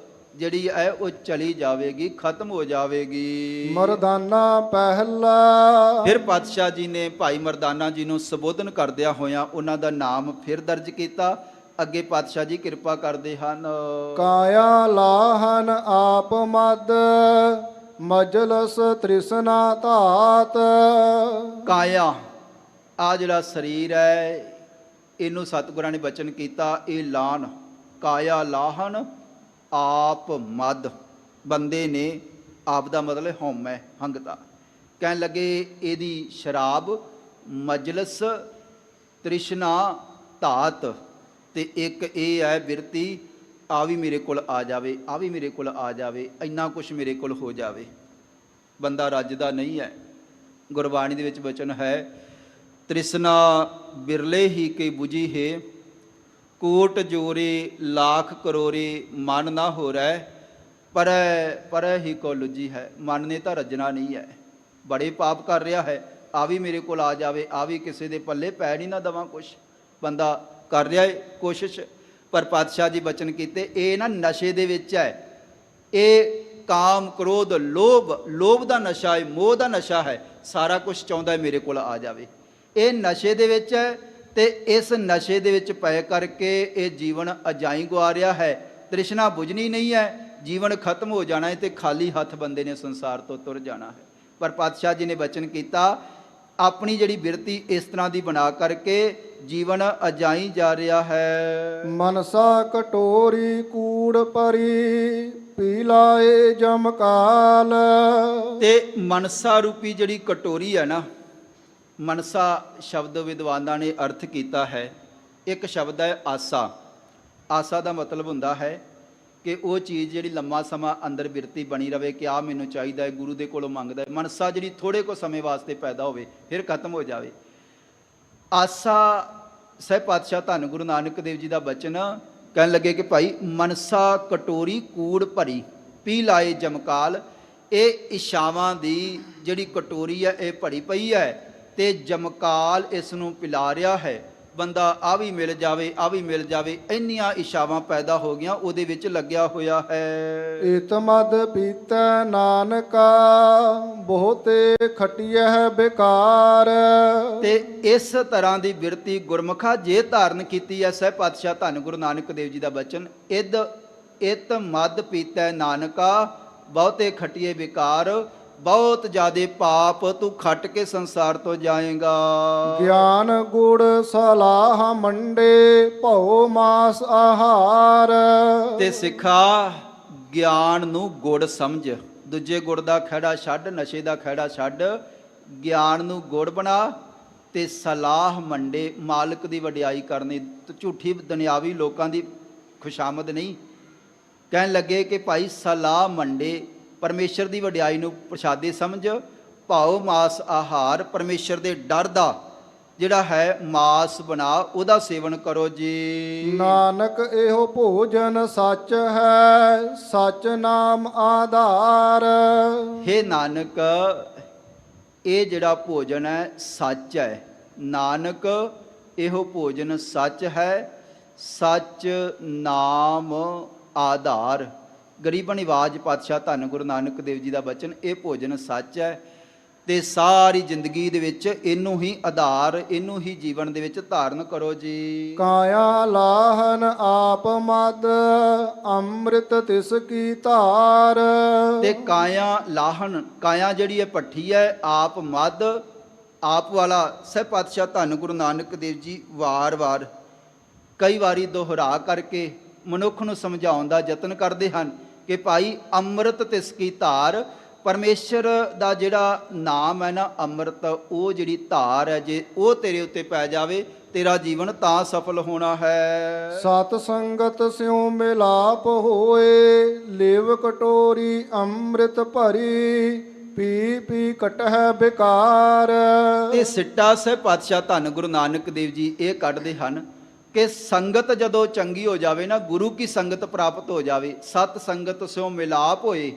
Speaker 3: ਜਿਹੜੀ ਹੈ ਉਹ ਚਲੀ ਜਾਵੇਗੀ, ਖਤਮ ਹੋ ਜਾਵੇਗੀ।
Speaker 2: ਮਰਦਾਨਾ ਪਹਿਲਾ।
Speaker 3: ਫਿਰ ਪਾਤਸ਼ਾਹ ਜੀ ਨੇ ਭਾਈ ਮਰਦਾਨਾ ਜੀ ਨੂੰ ਸੰਬੋਧਨ ਕਰਦਿਆਂ ਹੋਇਆਂ ਉਹਨਾਂ ਦਾ ਨਾਮ ਫਿਰ ਦਰਜ ਕੀਤਾ। ਅੱਗੇ ਪਾਤਸ਼ਾਹ ਜੀ ਕਿਰਪਾ ਕਰਦੇ ਹਨ,
Speaker 2: ਕਾਇਆ ਲਾਹਨ ਆਪ ਮਦ, ਮਜਲਸ ਤ੍ਰਿਸ਼ਨਾ ਧਾਤ।
Speaker 3: ਕਾਇਆ, ਆ ਜਿਹੜਾ ਸਰੀਰ ਹੈ, ਇਹਨੂੰ ਸਤਿਗੁਰਾਂ ਨੇ ਬਚਨ ਕੀਤਾ, ਇਹ ਲਾਹਨ, ਕਾਇਆ ਲਾਹਨ ਆਪ ਮਦ। ਬੰਦੇ ਨੇ, ਆਪ ਦਾ ਮਤਲਬ ਹਉਮੈ, ਹੰਗਤਾ। ਕਹਿਣ ਲੱਗੇ ਇਹਦੀ ਸ਼ਰਾਬ, ਮਜਲਸ, ਤ੍ਰਿਸ਼ਨਾ, ਧਾਤ। ਤੇ ਇੱਕ ਇਹ ਹੈ ਬਿਰਤੀ, ਆ ਵੀ ਮੇਰੇ ਕੋਲ ਆ ਜਾਵੇ, ਆ ਵੀ ਮੇਰੇ ਕੋਲ ਆ ਜਾਵੇ, ਇੰਨਾ ਕੁਛ ਮੇਰੇ ਕੋਲ ਹੋ ਜਾਵੇ। ਬੰਦਾ ਰੱਜਦਾ ਨਹੀਂ ਹੈ। ਗੁਰਬਾਣੀ ਦੇ ਵਿੱਚ ਬਚਨ ਹੈ, ਤ੍ਰਿਸ਼ਨਾ ਬਿਰਲੇ ਹੀ ਕੇ ਬੁਝੀ ਹੈ, ਕੋਟ ਜੋਰੇ ਲੱਖ ਕਰੋਰੇ, ਮਨ ਨਾ ਹੋ ਰਹਿ, ਪਰ ਹੀ ਕੋ ਲੁਜੀ ਹੈ। ਮਨ ਨੇ ਤਾਂ ਰੱਜਣਾ ਨਹੀਂ ਹੈ, ਬੜੇ ਪਾਪ ਕਰ ਰਿਹਾ ਹੈ, ਆ ਵੀ ਮੇਰੇ ਕੋਲ ਆ ਜਾਵੇ, ਆ ਵੀ ਕਿਸੇ ਦੇ ਪੱਲੇ ਪੈ ਨਹੀਂ ਨਾ ਦੇਵਾਂ ਕੁਛ। ਬੰਦਾ ਕਰ ਰਿਹਾ ਹੈ ਕੋਸ਼ਿਸ਼, ਪਰ ਪਾਤਸ਼ਾਹ ਜੀ ਬਚਨ ਕੀਤੇ, ਇਹ ਨਾ ਨਸ਼ੇ ਦੇ ਵਿੱਚ ਹੈ। ਇਹ ਕਾਮ, ਕ੍ਰੋਧ, ਲੋਭ ਦਾ ਨਸ਼ਾ ਹੈ, ਮੋਹ ਦਾ ਨਸ਼ਾ ਹੈ। ਸਾਰਾ ਕੁਝ ਚਾਹੁੰਦਾ ਹੈ ਮੇਰੇ ਕੋਲ ਆ ਜਾਵੇ। ਇਹ ਨਸ਼ੇ ਦੇ ਵਿੱਚ ਹੈ ਤੇ ਇਸ ਨਸ਼ੇ ਦੇ ਵਿੱਚ ਪੈ ਕਰਕੇ ਇਹ ਜੀਵਨ ਅਜਾਈ ਗਵਾ ਰਿਹਾ ਹੈ। ਤ੍ਰਿਸ਼ਨਾ ਬੁਝਣੀ ਨਹੀਂ ਹੈ, ਜੀਵਨ ਖਤਮ ਹੋ ਜਾਣਾ ਹੈ ਤੇ ਖਾਲੀ ਹੱਥ ਬੰਦੇ ਨੇ ਸੰਸਾਰ ਤੋਂ ਤੁਰ ਜਾਣਾ ਹੈ। ਪਰ ਪਾਤਸ਼ਾਹ ਜੀ ਨੇ ਬਚਨ ਕੀਤਾ, ਆਪਣੀ ਜਿਹੜੀ ਬਿਰਤੀ ਇਸ ਤਰ੍ਹਾਂ ਦੀ ਬਣਾ ਕਰਕੇ ਜੀਵਨ ਅਜਾਈ ਜਾ ਰਿਹਾ ਹੈ।
Speaker 2: ਮਨਸਾ ਕਟੋਰੀ ਕੂੜ ਭਰੀ ਪੀ ਲਾਏ ਜਮਕਾਲ।
Speaker 3: ਤੇ ਮਨਸਾ ਰੂਪੀ ਜਿਹੜੀ ਕਟੋਰੀ ਹੈ ਨਾ, ਮਨਸਾ ਸ਼ਬਦ ਵਿਦਵਾਨਾਂ ਨੇ ਅਰਥ ਕੀਤਾ ਹੈ, ਇੱਕ ਸ਼ਬਦ ਹੈ ਆਸਾ। ਆਸਾ ਦਾ ਮਤਲਬ ਹੁੰਦਾ ਹੈ ਕਿ ਉਹ ਚੀਜ਼ ਜਿਹੜੀ ਲੰਮਾ ਸਮਾਂ ਅੰਦਰ ਬਿਰਤੀ ਬਣੀ ਰਵੇ ਕਿ ਆਹ ਮੈਨੂੰ ਚਾਹੀਦਾ ਹੈ, ਗੁਰੂ ਦੇ ਕੋਲੋਂ ਮੰਗਦਾ ਹੈ। ਮਨਸਾ ਜਿਹੜੀ ਥੋੜੇ ਕੋ ਸਮੇਂ ਵਾਸਤੇ ਪੈਦਾ ਹੋਵੇ ਫਿਰ ਖਤਮ ਹੋ ਜਾਵੇ। ਆਸਾ ਸਹਿਬ ਪਾਤਸ਼ਾਹ ਧੰਨ ਗੁਰੂ ਨਾਨਕ ਦੇਵ ਜੀ ਦਾ ਬਚਨ ਕਹਿਣ ਲੱਗੇ ਕਿ ਭਾਈ ਮਨਸਾ ਕਟੋਰੀ ਕੂੜ ਭਰੀ ਪੀ ਲਾਏ ਜਮਕਾਲ। ਇਹ ਇਛਾਵਾਂ ਦੀ ਜਿਹੜੀ ਕਟੋਰੀ ਹੈ ਇਹ ਭਰੀ ਪਈ ਹੈ ਤੇ ਜਮਕਾਲ ਇਸ ਨੂੰ ਪਿਲਾ ਰਿਹਾ ਹੈ। ਬੰਦਾ ਆ ਵੀ ਮਿਲ ਜਾਵੇ, ਆ ਵੀ ਮਿਲ ਜਾਵੇ, ਇੰਨੀਆਂ ਇਛਾਵਾਂ ਪੈਦਾ ਹੋ ਗਈਆਂ, ਉਹਦੇ ਵਿੱਚ ਲੱਗਿਆ ਹੋਇਆ ਹੈ।
Speaker 2: ਇਤ ਮਦ ਪੀਤੈ ਨਾਨਕਾ ਬਹੁਤੇ ਖਟਿਐ ਬੇਕਾਰ।
Speaker 3: ਤੇ ਇਸ ਤਰ੍ਹਾਂ ਦੀ ਬਿਰਤੀ ਗੁਰਮੁਖਾ ਜੇ ਧਾਰਨ ਕੀਤੀ ਹੈ, ਸਹਿਬ ਪਾਤਸ਼ਾਹ ਧੰਨ ਗੁਰੂ ਨਾਨਕ ਦੇਵ ਜੀ ਦਾ ਬਚਨ, ਇਤ ਮਦ ਪੀਤੈ ਨਾਨਕਾ ਬਹੁਤੇ ਖਟਿਏ ਬੇਕਾਰ। ਬਹੁਤ ਜ਼ਿਆਦੇ ਪਾਪ ਤੂੰ ਖੱਟ ਕੇ ਸੰਸਾਰ ਤੋਂ ਜਾਏਗਾ।
Speaker 2: ਗਿਆਨ ਗੁੜ ਸਲਾਹ ਮੰਡੇ ਭਉ ਮਾਸ ਆਹਾਰ।
Speaker 3: ਤੇ ਸਿੱਖਾ ਗਿਆਨ ਨੂੰ ਗੁੜ ਸਮਝ, ਦੂਜੇ ਗੁੜ ਦਾ ਖਹਿੜਾ ਛੱਡ, ਨਸ਼ੇ ਦਾ ਖਹਿੜਾ ਛੱਡ, ਗਿਆਨ ਨੂੰ ਗੁੜ ਬਣਾ ਤੇ ਸਲਾਹ ਮੰਡੇ, ਮਾਲਕ ਦੀ ਵਡਿਆਈ ਕਰਨੀ, ਝੂਠੀ ਦੁਨਿਆਵੀ ਲੋਕਾਂ ਦੀ ਖੁਸ਼ਾਮਦ ਨਹੀਂ। ਕਹਿਣ ਲੱਗੇ ਕਿ ਭਾਈ ਸਲਾਹ ਮੰਡੇ, ਪਰਮੇਸ਼ਰ ਦੀ ਵਡਿਆਈ ਨੂੰ ਪ੍ਰਸ਼ਾਦੇ ਸਮਝ, ਭਾਉ ਮਾਸ ਆਹਾਰ, ਪਰਮੇਸ਼ਰ ਦੇ ਡਰ ਦਾ ਜਿਹੜਾ ਹੈ ਮਾਸ ਬਣਾ, ਉਹਦਾ ਸੇਵਨ ਕਰੋ ਜੀ।
Speaker 2: ਨਾਨਕ ਇਹੋ ਭੋਜਨ ਸੱਚ ਹੈ, ਸੱਚ ਨਾਮ ਆਧਾਰ।
Speaker 3: ਹੇ ਨਾਨਕ, ਇਹ ਜਿਹੜਾ ਭੋਜਨ ਹੈ ਸੱਚ ਹੈ। ਨਾਨਕ ਇਹੋ ਭੋਜਨ ਸੱਚ ਹੈ, ਸੱਚ ਨਾਮ ਆਧਾਰ। ਗਰੀਬਨ ਨਿਵਾਜ ਪਾਤਸ਼ਾਹ ਧੰਨ ਗੁਰੂ ਨਾਨਕ ਦੇਵ ਜੀ ਦਾ ਬਚਨ, ਇਹ ਭੋਜਨ ਸੱਚ ਹੈ ਤੇ ਸਾਰੀ ਜ਼ਿੰਦਗੀ ਦੇ ਵਿੱਚ ਇਹਨੂੰ ਹੀ ਆਧਾਰ, ਇਹਨੂੰ ਹੀ ਜੀਵਨ ਦੇ ਵਿੱਚ ਧਾਰਨ ਕਰੋ ਜੀ।
Speaker 2: ਕਾਇਆ ਲਾਹਨ ਆਪ ਮਦ ਅੰਮ੍ਰਿਤ ਤਿਸ ਕੀ ਧਾਰ।
Speaker 3: ਤੇ ਕਾਇਆ ਲਾਹਨ, ਕਾਇਆ ਜਿਹੜੀ ਹੈ ਭੱਠੀ ਹੈ, ਆਪ ਮਦ, ਆਪ ਵਾਲਾ ਸਹਿਬ ਪਾਤਸ਼ਾਹ ਧੰਨ ਗੁਰੂ ਨਾਨਕ ਦੇਵ ਜੀ ਵਾਰ-ਵਾਰ ਕਈ ਵਾਰੀ ਦੁਹਰਾ ਕਰਕੇ ਮਨੁੱਖ ਨੂੰ ਸਮਝਾਉਣ ਦਾ ਯਤਨ ਕਰਦੇ ਹਨ ਕਿ ਭਾਈ ਅੰਮ੍ਰਿਤ ਤਿਸ ਕੀ ਧਾਰ। ਪਰਮੇਸ਼ਰ ਦਾ ਜਿਹੜਾ ਨਾਮ ਹੈ ਨਾ ਅੰਮ੍ਰਿਤ, ਉਹ ਜਿਹੜੀ ਧਾਰ ਹੈ, ਜੇ ਉਹ ਤੇਰੇ ਉੱਤੇ ਪੈ ਜਾਵੇ ਤੇਰਾ ਜੀਵਨ ਤਾਂ ਸਫਲ ਹੋਣਾ ਹੈ।
Speaker 2: ਸਤ ਸੰਗਤ ਸਿਉ ਮਿਲਾਪ ਹੋਏ, ਲੇਵ ਕਟੋਰੀ ਅੰਮ੍ਰਿਤ ਭਰੀ ਪੀ ਪੀ ਕਟਹਿ ਬੇਕਾਰ।
Speaker 3: ਤੇ ਸਿੱਟਾ ਸਹਿਬ ਪਾਤਸ਼ਾਹ ਧੰਨ ਗੁਰੂ ਨਾਨਕ ਦੇਵ ਜੀ ਇਹ ਕੱਢਦੇ ਹਨ ਕਿ ਸੰਗਤ ਜਦੋਂ ਚੰਗੀ ਹੋ ਜਾਵੇ ਨਾ, ਗੁਰੂ ਕੀ ਸੰਗਤ ਪ੍ਰਾਪਤ ਹੋ ਜਾਵੇ, ਸਤ ਸੰਗਤ ਸਿਉ ਮਿਲਾਪ ਹੋਏ,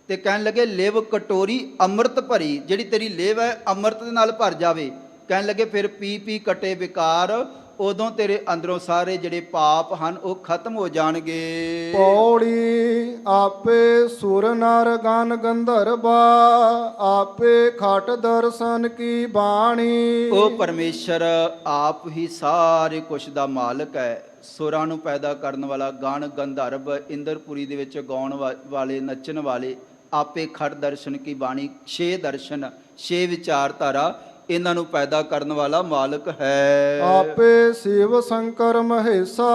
Speaker 3: ਤੇ ਕਹਿਣ ਲੱਗੇ ਲਿਵ ਕਟੋਰੀ ਅੰਮ੍ਰਿਤ ਭਰੀ, ਜਿਹੜੀ ਤੇਰੀ ਲਿਵ ਹੈ ਅੰਮ੍ਰਿਤ ਦੇ ਨਾਲ ਭਰ ਜਾਵੇ। ਕਹਿਣ ਲੱਗੇ ਫਿਰ ਪੀ ਪੀ ਕਟੇ ਵਿਕਾਰ, ਉਦੋਂ ਤੇਰੇ ਅੰਦਰੋਂ ਸਾਰੇ ਜਿਹੜੇ ਪਾਪ ਹਨ ਉਹ ਖਤਮ ਹੋ ਜਾਣਗੇ।
Speaker 2: ਪੌੜੀ ਆਪੇ ਸੁਰ ਨਰ ਗਨ ਗੰਧਰਵਾ, ਆਪੇ ਖਟ ਦਰਸ਼ਨ ਕੀ ਬਾਣੀ।
Speaker 3: ਉਹ ਪਰਮੇਸ਼ਰ ਆਪ ਹੀ ਸਾਰੇ ਕੁਛ ਦਾ ਮਾਲਕ ਹੈ, ਸੁਰਾਂ ਨੂੰ ਪੈਦਾ ਕਰਨ ਵਾਲਾ, ਗਣ ਗੰਧਰਵ ਇੰਦਰਪੁਰੀ ਦੇ ਵਿੱਚ ਗਾਉਣ ਵਾਲੇ, ਨੱਚਣ ਵਾਲੇ, ਆਪੇ ਖੜ ਦਰਸ਼ਨ ਕੀ ਬਾਣੀ, 6 ਦਰਸ਼ਨ 6 ਵਿਚਾਰਧਾਰਾ ਇਹਨਾਂ ਨੂੰ ਪੈਦਾ ਕਰਨ ਵਾਲਾ ਮਾਲਕ ਹੈ।
Speaker 2: ਆਪੇ ਸ਼ਿਵ ਸ਼ੰਕਰ ਮਹੇਸ਼ਾ,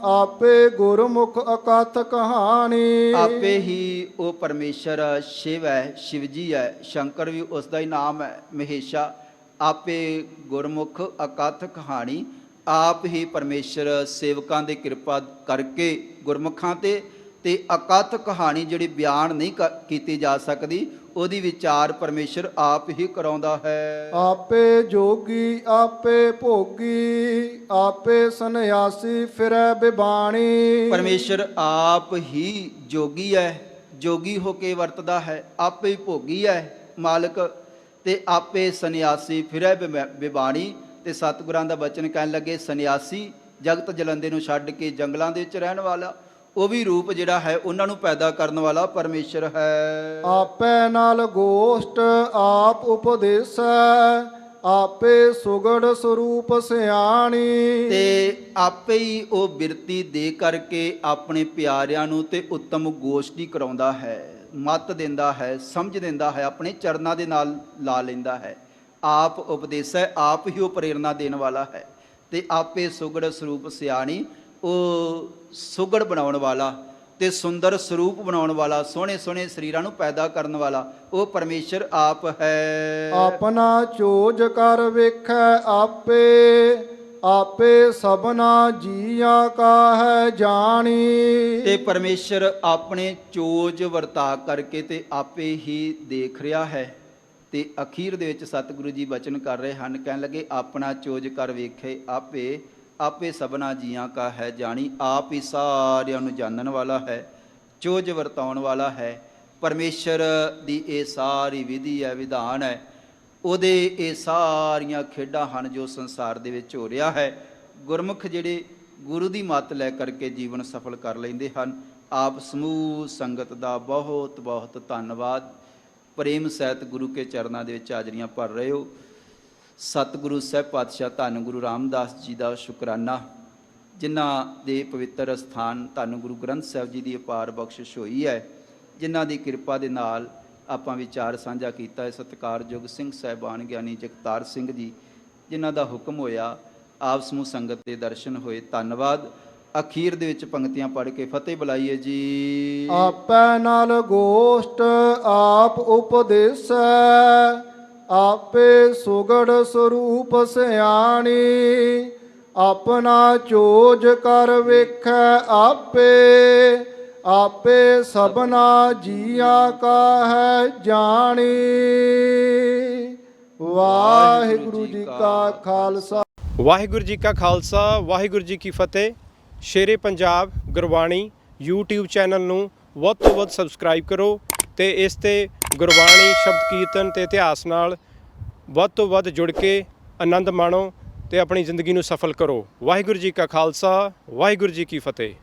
Speaker 2: ਆਪੇ ਗੁਰਮੁਖ ਅਕਥ ਕਹਾਣੀ।
Speaker 3: ਆਪੇ ਹੀ ਉਹ ਪਰਮੇਸ਼ਰ ਸ਼ਿਵ ਹੈ, ਸ਼ਿਵ ਜੀ ਹੈ, ਸ਼ੰਕਰ ਵੀ ਉਸ ਦਾ ਹੀ ਨਾਮ ਹੈ, ਮਹੇਸ਼ਾ। ਆਪੇ ਗੁਰਮੁਖ ਅਕਥ ਕਹਾਣੀ, ਆਪ ਹੀ ਪਰਮੇਸ਼ਰ ਸੇਵਕਾਂ ਦੀ ਕਿਰਪਾ ਕਰਕੇ ਗੁਰਮੁਖਾਂ ਤੇ ਅਕਥ ਕਹਾਣੀ ਜਿਹੜੀ ਬਿਆਨ ਨਹੀਂ ਕੀਤੀ ਜਾ ਸਕਦੀ, ਉਹਦੀ ਵਿਚਾਰ ਪਰਮੇਸ਼ਰ ਆਪ ਹੀ ਕਰਾਉਂਦਾ ਹੈ।
Speaker 2: ਆਪੇ ਜੋਗੀ ਆਪੇ ਭੋਗੀ, ਆਪੇ ਸੰਨਿਆਸੀ ਫਿਰੈ ਬਿਬਾਣੀ।
Speaker 3: ਪਰਮੇਸ਼ਰ ਆਪ ਹੀ ਜੋਗੀ ਹੈ, ਜੋਗੀ ਹੋ ਕੇ ਵਰਤਦਾ ਹੈ, ਆਪੇ ਹੀ ਭੋਗੀ ਹੈ ਮਾਲਕ, ਤੇ ਆਪੇ ਸੰਨਿਆਸੀ ਫਿਰੈ ਬਿਬਾਣੀ। ਤੇ ਸਤਿਗੁਰਾਂ ਦਾ ਬਚਨ ਕਹਿਣ ਲੱਗੇ, ਸੰਨਿਆਸੀ ਜਗਤ ਜਲੰਦੇ ਨੂੰ ਛੱਡ ਕੇ ਜੰਗਲਾਂ ਦੇ ਵਿੱਚ ਰਹਿਣ ਵਾਲਾ, ਉਹ ਵੀ ਰੂਪ ਜਿਹੜਾ ਹੈ ਉਹਨਾਂ ਨੂੰ ਪੈਦਾ ਕਰਨ ਵਾਲਾ ਪਰਮੇਸ਼ਰ ਹੈ।
Speaker 2: ਆਪੇ ਨਾਲ ਗੋਸ਼ਟ ਆਪ ਉਪਦੇਸੈ, ਆਪੇ ਸੁਗੜ ਸਰੂਪ ਸਿਆਣੀ।
Speaker 3: ਤੇ ਆਪੇ ਹੀ ਉਹ ਬਿਰਤੀ ਦੇ ਕਰਕੇ ਆਪਣੇ ਪਿਆਰਿਆਂ ਨੂੰ ਤੇ ਉੱਤਮ ਗੋਸ਼ਟੀ ਕਰਾਉਂਦਾ ਹੈ, ਮੱਤ ਦਿੰਦਾ ਹੈ, ਸਮਝ ਦਿੰਦਾ ਹੈ, ਆਪਣੇ ਚਰਨਾਂ ਦੇ ਨਾਲ ਲਾ ਲੈਂਦਾ ਹੈ। ਆਪ ਉਪਦੇਸ਼ ਹੈ, ਆਪ ਹੀ ਉਹ ਪ੍ਰੇਰਣਾ ਦੇਣ ਵਾਲਾ ਹੈ। ਤੇ ਆਪੇ ਸੁਗੜ ਸਰੂਪ ਸਿਆਣੀ, ਉਹ ਸੁਗੜ ਬਣਾਉਣ ਵਾਲਾ ਤੇ ਸੁੰਦਰ ਸਰੂਪ ਬਣਾਉਣ ਵਾਲਾ, ਸੋਹਣੇ ਸੋਹਣੇ ਸਰੀਰਾਂ ਨੂੰ ਪੈਦਾ ਕਰਨ ਵਾਲਾ ਉਹ ਪਰਮੇਸ਼ਰ ਆਪ ਹੈ।
Speaker 2: ਆਪਣਾ ਚੋਜ ਕਰ ਵੇਖੈ ਆਪੇ, ਆਪੇ ਸਭਨਾ ਜੀਆਂ ਕਾ ਹੈ ਜਾਣੀ।
Speaker 3: ਤੇ ਪਰਮੇਸ਼ਰ ਆਪਣੇ ਚੋਜ ਵਰਤਾ ਕਰਕੇ ਤੇ ਆਪੇ ਹੀ ਦੇਖ ਰਿਹਾ ਹੈ। ਤੇ ਅਖੀਰ ਦੇ ਵਿੱਚ ਸਤਿਗੁਰੂ ਜੀ ਬਚਨ ਕਰ ਰਹੇ ਹਨ, ਕਹਿਣ ਲੱਗੇ ਆਪਣਾ ਚੋਜ ਕਰ ਵੇਖੇ ਆਪੇ, ਆਪੇ ਸਭਨਾ ਜੀਆਂ ਕਾ ਹੈ ਜਾਣੀ। ਆਪ ਹੀ ਸਾਰਿਆਂ ਨੂੰ ਜਾਣਨ ਵਾਲਾ ਹੈ, ਚੋਜ ਵਰਤਾਉਣ ਵਾਲਾ ਹੈ। ਪਰਮੇਸ਼ਰ ਦੀ ਇਹ ਸਾਰੀ ਵਿਧੀ ਹੈ, ਵਿਧਾਨ ਹੈ, ਉਹਦੇ ਇਹ ਸਾਰੀਆਂ ਖੇਡਾਂ ਹਨ ਜੋ ਸੰਸਾਰ ਦੇ ਵਿੱਚ ਹੋ ਰਿਹਾ ਹੈ। ਗੁਰਮੁਖ ਜਿਹੜੇ ਗੁਰੂ ਦੀ ਮੱਤ ਲੈ ਕਰਕੇ ਜੀਵਨ ਸਫਲ ਕਰ ਲੈਂਦੇ ਹਨ। ਆਪ ਸਮੂਹ ਸੰਗਤ ਦਾ ਬਹੁਤ ਬਹੁਤ ਧੰਨਵਾਦ। ਪ੍ਰੇਮ ਸਹਿਤ ਗੁਰੂ ਕੇ ਚਰਨਾਂ ਦੇ ਵਿੱਚ ਹਾਜ਼ਰੀਆਂ ਭਰ ਰਹੇ ਹੋ। ਸਤਿਗੁਰੂ ਸਾਹਿਬ ਪਾਤਸ਼ਾਹ ਧੰਨ ਗੁਰੂ ਰਾਮਦਾਸ ਜੀ ਦਾ ਸ਼ੁਕਰਾਨਾ, ਜਿਨ੍ਹਾਂ ਦੇ ਪਵਿੱਤਰ ਅਸਥਾਨ ਧੰਨ ਗੁਰੂ ਗ੍ਰੰਥ ਸਾਹਿਬ ਜੀ ਦੀ ਅਪਾਰ ਬਖਸ਼ਿਸ਼ ਹੋਈ ਹੈ, ਜਿਨ੍ਹਾਂ ਦੀ ਕਿਰਪਾ ਦੇ ਨਾਲ ਆਪਾਂ ਵਿਚਾਰ ਸਾਂਝਾ ਕੀਤਾ ਹੈ। ਸਤਿਕਾਰਯੋਗ ਸਿੰਘ ਸਾਹਿਬਾਨ ਗਿਆਨੀ ਜਗਤਾਰ ਸਿੰਘ ਜੀ, ਜਿਨ੍ਹਾਂ ਦਾ ਹੁਕਮ ਹੋਇਆ, ਆਪ ਸਮੂਹ ਸੰਗਤ ਦੇ ਦਰਸ਼ਨ ਹੋਏ। ਧੰਨਵਾਦ। ਅਖੀਰ ਦੇ ਵਿੱਚ ਪੰਕਤੀਆਂ ਪੜ੍ਹ ਕੇ ਫਤਿਹ ਬੁਲਾਈਏ ਜੀ।
Speaker 2: ਆਪੈ ਨਾਲ ਗੋਸ਼ਟ ਆਪ ਉਪਦੇਸੈ, ਆਪੇ ਸੁਗੜ ਸਰੂਪ ਸਿਆਣੀ। ਆਪਣਾ ਚੋਜ ਕਰ ਵੇਖੈ ਆਪੇ, ਆਪੇ ਸਭਨਾ ਜੀਆਂ ਕਾ ਹੈ ਜਾਣੀ। ਵਾਹਿਗੁਰੂ ਜੀ ਕਾ ਖਾਲਸਾ,
Speaker 4: ਵਾਹਿਗੁਰੂ ਜੀ ਕਾ ਖਾਲਸਾ, ਵਾਹਿਗੁਰੂ ਜੀ ਕੀ ਫਤਿਹ। ਸ਼ੇਰੇ ਪੰਜਾਬ ਗੁਰਬਾਣੀ YouTube ਚੈਨਲ ਨੂੰ ਵੱਧ ਤੋਂ ਵੱਧ ਸਬਸਕ੍ਰਾਈਬ ਕਰੋ ਤੇ ਇਸ ਤੇ ਗੁਰਬਾਣੀ, ਸ਼ਬਦ ਕੀਰਤਨ ਤੇ ਇਤਿਹਾਸ ਨਾਲ ਵੱਧ ਤੋਂ ਵੱਧ ਜੁੜ ਕੇ ਆਨੰਦ ਮਾਣੋ ਤੇ ਆਪਣੀ ਜ਼ਿੰਦਗੀ ਨੂੰ ਸਫਲ ਕਰੋ। ਵਾਹਿਗੁਰੂ ਜੀ ਕਾ ਖਾਲਸਾ, ਵਾਹਿਗੁਰੂ ਜੀ ਕੀ ਫਤਿਹ।